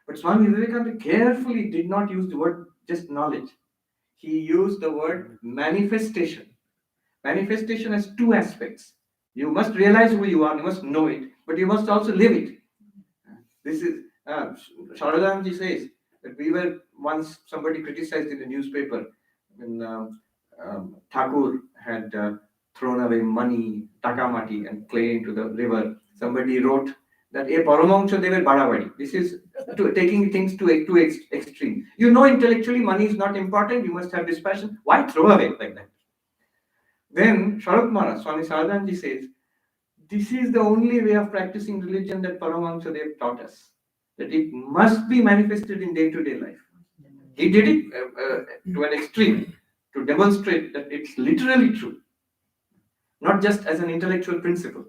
S1: But Swami Vivekananda carefully did not use the word just knowledge. He used the word manifestation. Manifestation has two aspects. You must realize who you are, you must know it, but you must also live it. This is, Sharadanji says that we were once, somebody criticized in the newspaper when Thakur had thrown away money, takamati and clay into the river. Somebody wrote that a Paramahansa they were badavadi. This is taking things to extreme. You know intellectually money is not important, you must have dispassion. Why throw away like that? Then Sharat Maharaj, Swami Saradanji says, this is the only way of practicing religion that Paramahansa they have taught us. That it must be manifested in day-to-day life. He did it to an extreme to demonstrate that it's literally true, not just as an intellectual principle.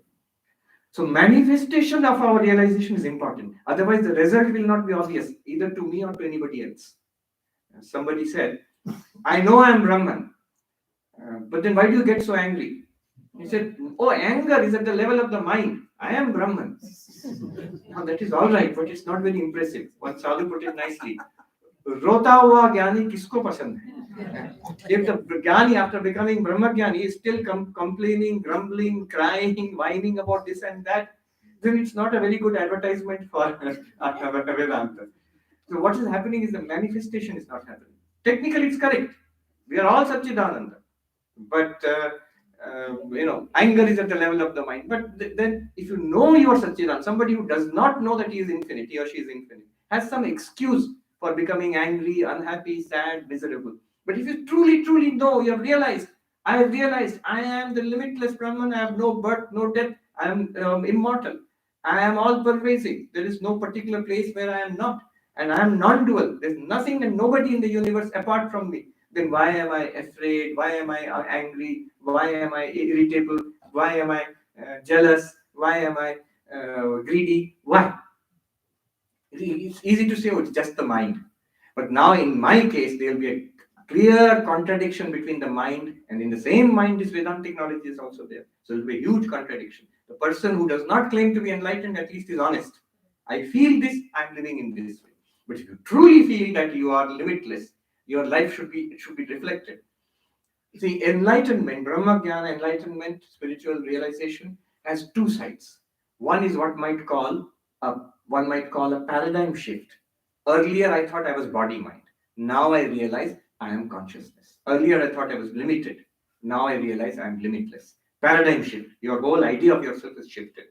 S1: So manifestation of our realization is important. Otherwise, the result will not be obvious either to me or to anybody else. Somebody said, I know I am Brahman, but then why do you get so angry? He said, oh, anger is at the level of the mind. I am Brahman. Now that is all right, but it's not very impressive. One sadhu put it nicely. Rota hua gyani kisko pasand hai? If the Jnani after becoming Brahma Jnani is still complaining, grumbling, crying, whining about this and that, then it's not a very good advertisement for Vedanta. So what is happening is the manifestation is not happening. Technically it's correct. We are all Satchidananda. But anger is at the level of the mind. But then if you know you are Satchidananda, somebody who does not know that he is infinite, he or she is infinite, has some excuse for becoming angry, unhappy, sad, miserable. But if you truly, truly know, you have realized, I have realized I am the limitless Brahman, I have no birth, no death, I am immortal, I am all pervasive, there is no particular place where I am not, and I am non-dual, there is nothing and nobody in the universe apart from me. Then why am I afraid? Why am I angry? Why am I irritable? Why am I jealous? Why am I greedy? Why? It's easy to say, oh, it's just the mind. But now in my case, there will be a clear contradiction between the mind, and in the same mind, this Vedantic knowledge is also there. So it will be a huge contradiction. The person who does not claim to be enlightened at least is honest. I feel this, I'm living in this way. But if you truly feel that you are limitless, your life should be reflected. See, enlightenment, Brahma Jnana, enlightenment, spiritual realization has two sides. One is what one might call a paradigm shift. Earlier, I thought I was body mind. Now I realize I am consciousness. Earlier, I thought I was limited. Now I realize I am limitless. Paradigm shift. Your whole idea of yourself is shifted.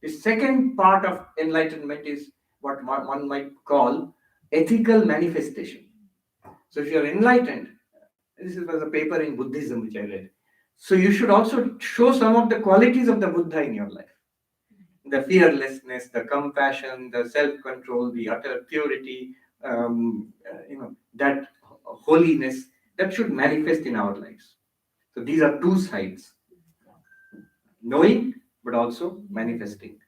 S1: The second part of enlightenment is what one might call ethical manifestation. So if you're enlightened, this was a paper in Buddhism which I read. So you should also show some of the qualities of the Buddha in your life. The fearlessness, the compassion, the self-control, the utter purity, that holiness, that should manifest in our lives. So these are two sides. Knowing, but also manifesting.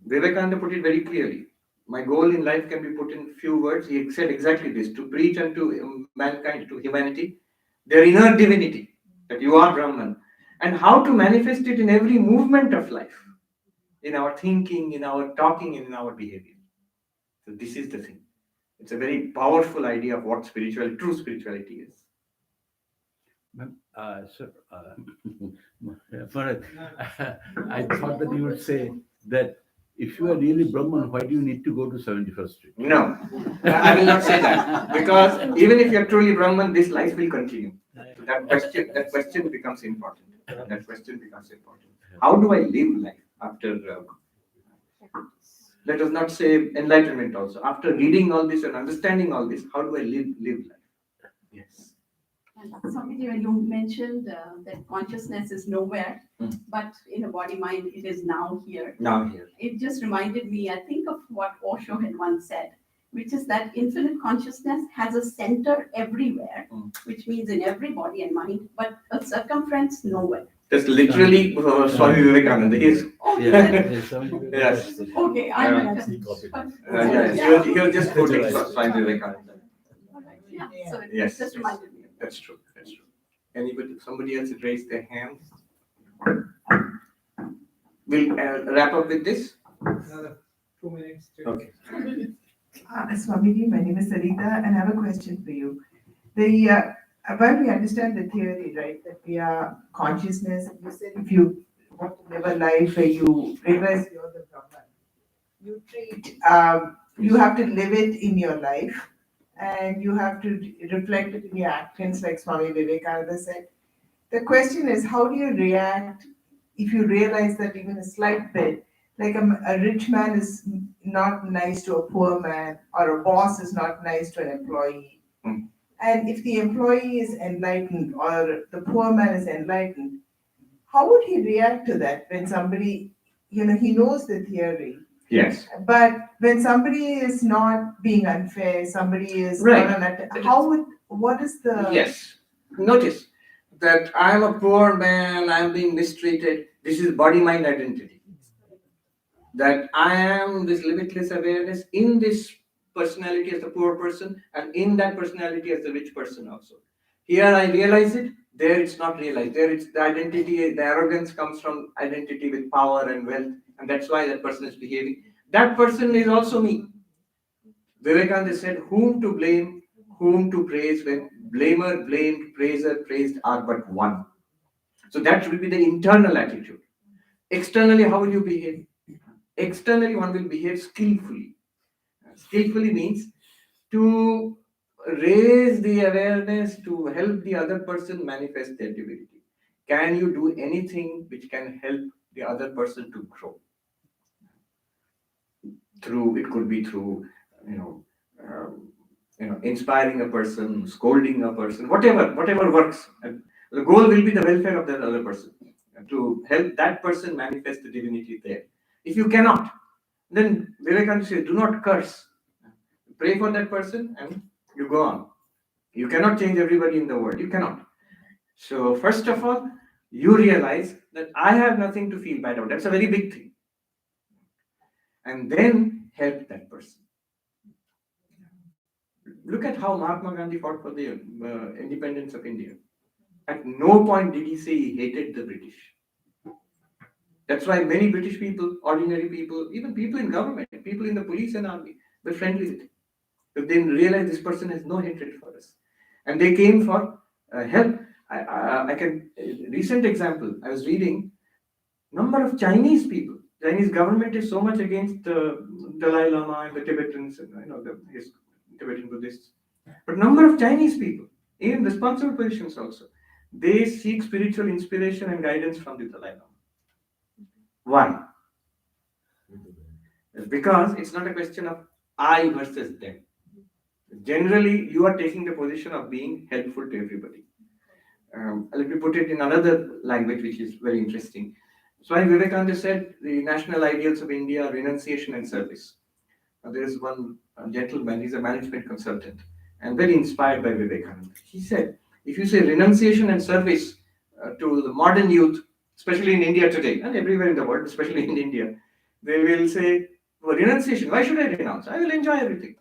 S1: Vivekananda put it very clearly. My goal in life can be put in few words. He said exactly this: to preach unto mankind, to humanity, their inner divinity, that you are Brahman, and how to manifest it in every movement of life, in our thinking, in our talking, and in our behavior. So this is the thing. It's a very powerful idea of what true spirituality is.
S2: Sir, Bharat, I thought that you would say that if you are really Brahman, why do you need to go to 71st Street?
S1: No, I will not say that, because even if you're truly Brahman, this life will continue. So that question becomes important. That question becomes important. How do I live life after? Let us not say enlightenment. Also, after reading all this and understanding all this, how do I live life? Yes.
S4: Swamiji, when you mentioned that consciousness is nowhere, but in a body mind, it is now here.
S1: Now here.
S4: It just reminded me, I think, of what Osho had once said, which is that infinite consciousness has a center everywhere, which means in every body and mind, but a circumference nowhere.
S1: That's literally Swami Vivekananda. Yes.
S2: Yes.
S4: Okay,
S1: He was just quoting Swami Vivekananda.
S4: Yeah, so it
S1: Yes.
S4: just reminded me.
S1: That's true. Somebody else had raised their hand. We'll wrap up with this.
S3: Another 2 minutes.
S1: Okay.
S6: Swamiji, my name is Sarita, and I have a question for you. While we understand the theory, right, that we are consciousness, you said if you want to live a life where you realize you're the Brahman, you have to live it in your life, and you have to reflect it in your actions, like Swami Vivekananda said. The question is, how do you react if you realize that even a slight bit, like a rich man is not nice to a poor man, or a boss is not nice to an employee? And if the employee is enlightened or the poor man is enlightened, how would he react to that when somebody, he knows the theory?
S1: Yes.
S6: But when somebody is not being unfair, somebody is
S1: Right.
S6: what is the...
S1: Yes. Notice that I am a poor man, I am being mistreated. This is body-mind identity. That I am this limitless awareness in this personality as the poor person, and in that personality as the rich person also. Here I realize it, there it's not realized. There it's the identity, the arrogance comes from identity with power and wealth, and that's why that person is behaving. That person is also me. Vivekananda said, whom to blame, whom to praise, when blamer, blamed, praiser, praised are but one. So that will be the internal attitude. Externally, how will you behave? Externally, one will behave skillfully. Skillfully means to raise the awareness, to help the other person manifest their divinity. Can you do anything which can help the other person to grow? It could be through, inspiring a person, scolding a person, whatever works. And the goal will be the welfare of that other person, to help that person manifest the divinity there. If you cannot, then Vivekananda says, do not curse. Pray for that person and you go on. You cannot change everybody in the world. You cannot. So first of all, you realize that I have nothing to feel bad about. That's a very big thing. And then help that person. Look at how Mahatma Gandhi fought for the independence of India. At no point did he say he hated the British. That's why many British people, ordinary people, even people in government, people in the police and army, were friendly with him. But then realized this person has no hatred for us, and they came for help. I can recent example. I was reading number of Chinese people. Chinese government is so much against Dalai Lama and the Tibetans, and his Tibetan Buddhists. But number of Chinese people, in responsible positions also, they seek spiritual inspiration and guidance from the Dalai Lama. Why? Because it's not a question of I versus them. Generally, you are taking the position of being helpful to everybody. Let me put it in another language, which is very interesting. Swami Vivekananda said the national ideals of India are renunciation and service. Now, there is one gentleman, he's a management consultant, and very inspired by Vivekananda. He said, if you say renunciation and service to the modern youth, especially in India today, and everywhere in the world, especially in India, they will say, well, renunciation, why should I renounce? I will enjoy everything.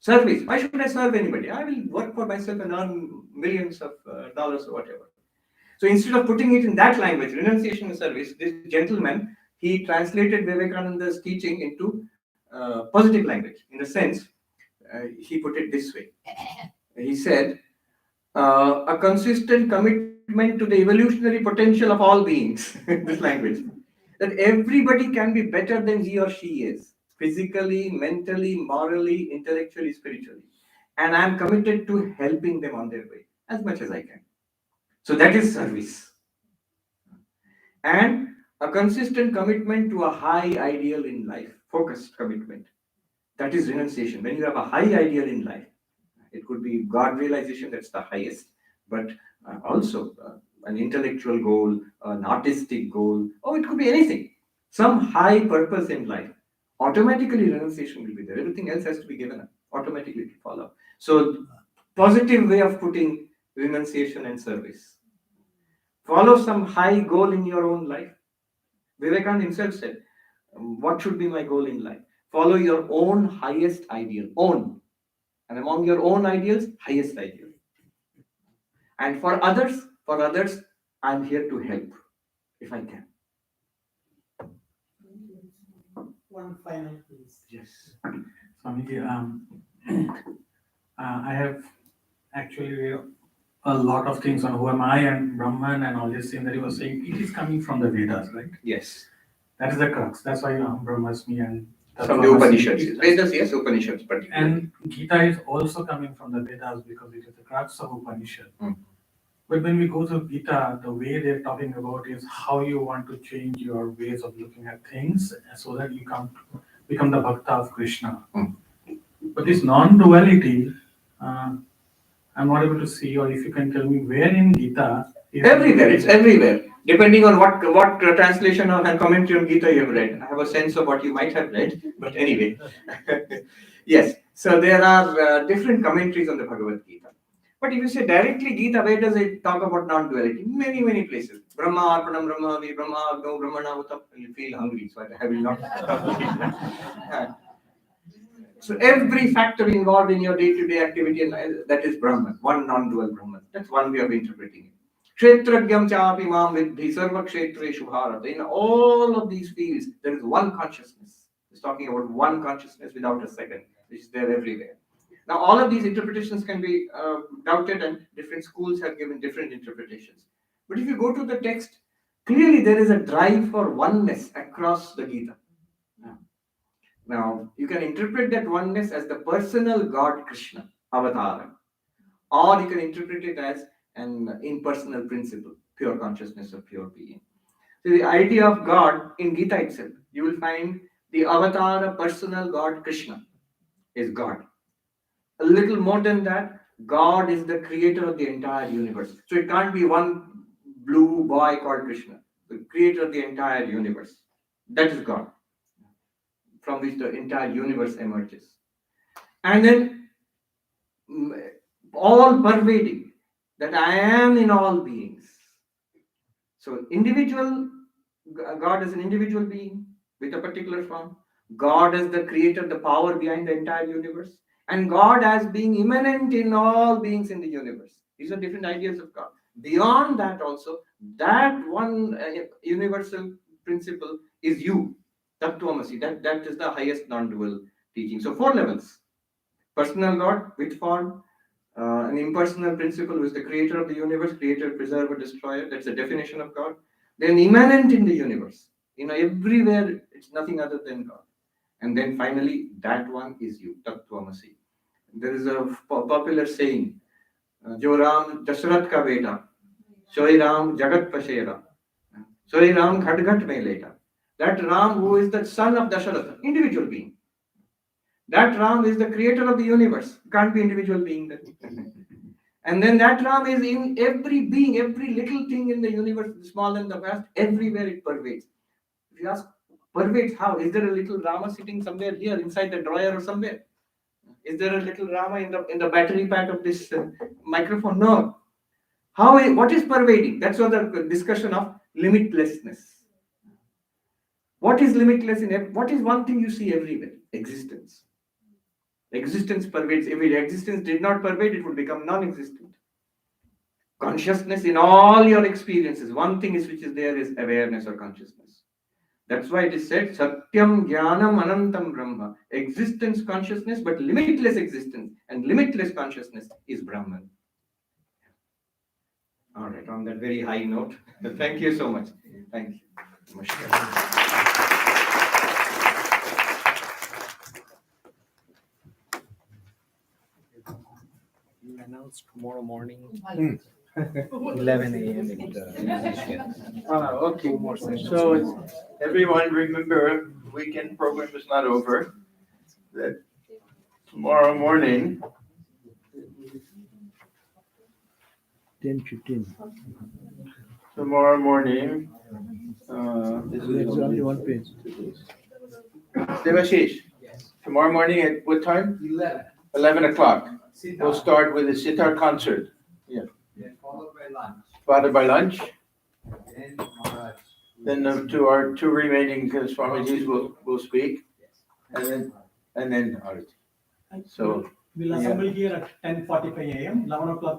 S1: Service, why should I serve anybody? I will work for myself and earn millions of dollars or whatever. So instead of putting it in that language, renunciation and service, this gentleman, he translated Vivekananda's teaching into positive language. In a sense, he put it this way. He said, a consistent commitment to the evolutionary potential of all beings, this language, that everybody can be better than he or she is, physically, mentally, morally, intellectually, spiritually. And I'm committed to helping them on their way as much as I can. So that is service. And a consistent commitment to a high ideal in life, focused commitment. That is renunciation. When you have a high ideal in life, it could be God realization, that's the highest, but also an intellectual goal, an artistic goal, or it could be anything. Some high purpose in life. Automatically renunciation will be there. Everything else has to be given up. Automatically to follow. So positive way of putting renunciation and service. Follow some high goal in your own life. Vivekananda himself said, what should be my goal in life? Follow your own highest ideal. Own. And among your own ideals, highest ideal. And for others, I'm here to help, if I can.
S3: One final, please.
S1: Yes.
S3: Swamiji, I have actually a lot of things on who am I and Brahman and all this thing that he was saying. It is coming from the Vedas, right?
S1: Yes.
S3: That is the crux. That's why Brahmasmi and
S1: From the Upanishads. Vedas, yes, Upanishads, particularly.
S3: And Gita is also coming from the Vedas because it is the crux of Upanishad.
S1: Mm.
S3: But when we go to Gita, the way they're talking about is how you want to change your ways of looking at things so that you become the Bhakta of Krishna.
S1: Mm.
S3: But this non-duality, I'm not able to see, or if you can tell me where in Gita.
S1: Everywhere, it's everywhere. Depending on what translation or commentary on Gita you have read. I have a sense of what you might have read, but anyway. Yes, so there are different commentaries on the Bhagavad Gita. But if you say directly Gita, where does it talk about non-duality? Many, many places. Brahma, Arpanam, Brahma, Vi Brahma, No Brahmana, Utap. You feel hungry, so I will not. So every factor involved in your day-to-day activity, and that is Brahman, one non-dual Brahman. That's one way of interpreting it. Kshetragyam chapi mam vidhi sarva kshetreshu bharata. In all of these fields, there is one consciousness. It's talking about one consciousness without a second, which is there everywhere. Now, all of these interpretations can be doubted, and different schools have given different interpretations. But if you go to the text, clearly there is a drive for oneness across the Gita. Now, you can interpret that oneness as the personal God Krishna, Avatara, or you can interpret it as an impersonal principle, pure consciousness of pure being. So the idea of God in Gita itself, you will find the Avatara, personal God Krishna is God. A little more than that, God is the creator of the entire universe. So it can't be one blue boy called Krishna, the creator of the entire universe. That is God, from which the entire universe emerges. And then all pervading, that I am in all beings. So individual, God is an individual being with a particular form. God as the creator, the power behind the entire universe. And God as being immanent in all beings in the universe. These are different ideas of God. Beyond that also, that one universal principle is you, Tattvamasi. That is the highest non-dual teaching. So 4 levels: personal God with form, an impersonal principle who is the creator of the universe, creator, preserver, destroyer. That's the definition of God. Then immanent in the universe, everywhere, it's nothing other than God. And then finally, that one is you, Tattvamasi. There is a popular saying, Jo Ram Dashrath ka beta, Soy Ram Jagat Pashera, Soy Ram Ghat Ghat mein leta. That Ram who is the son of Dasharath, individual being. That Ram is the creator of the universe, can't be individual being then. And then that Ram is in every being, every little thing in the universe, the small and the vast, everywhere it pervades. If you ask, pervades how? Is there a little Rama sitting somewhere here inside the drawer or somewhere? Is there a little Rama in the battery pack of this microphone? No. What is pervading? That's what the discussion of limitlessness. What is limitless what is one thing you see everywhere? Existence. Existence pervades. If existence did not pervade, it would become non-existent. Consciousness in all your experiences, one thing which is there is awareness or consciousness. That's why it is said, Satyam Jnanam Anantam Brahma. Existence, consciousness, but limitless existence and limitless consciousness is Brahman. All right, on that very high note, thank you so much. Thank you. Namaskar.
S7: You announce tomorrow morning, 11 a.m. in the
S8: Okay,
S7: two more sessions.
S8: so everyone remember, weekend program is not over. That tomorrow morning,
S7: 10:15.
S8: tomorrow morning,
S7: There's only one page.
S8: Devashish, tomorrow morning at what time? 11 o'clock. We'll start with a sitar concert. Followed by lunch. Then our two remaining Swamijis will speak. And then Arati. So.
S9: We'll assemble here at 10:45 a.m., 11 o'clock.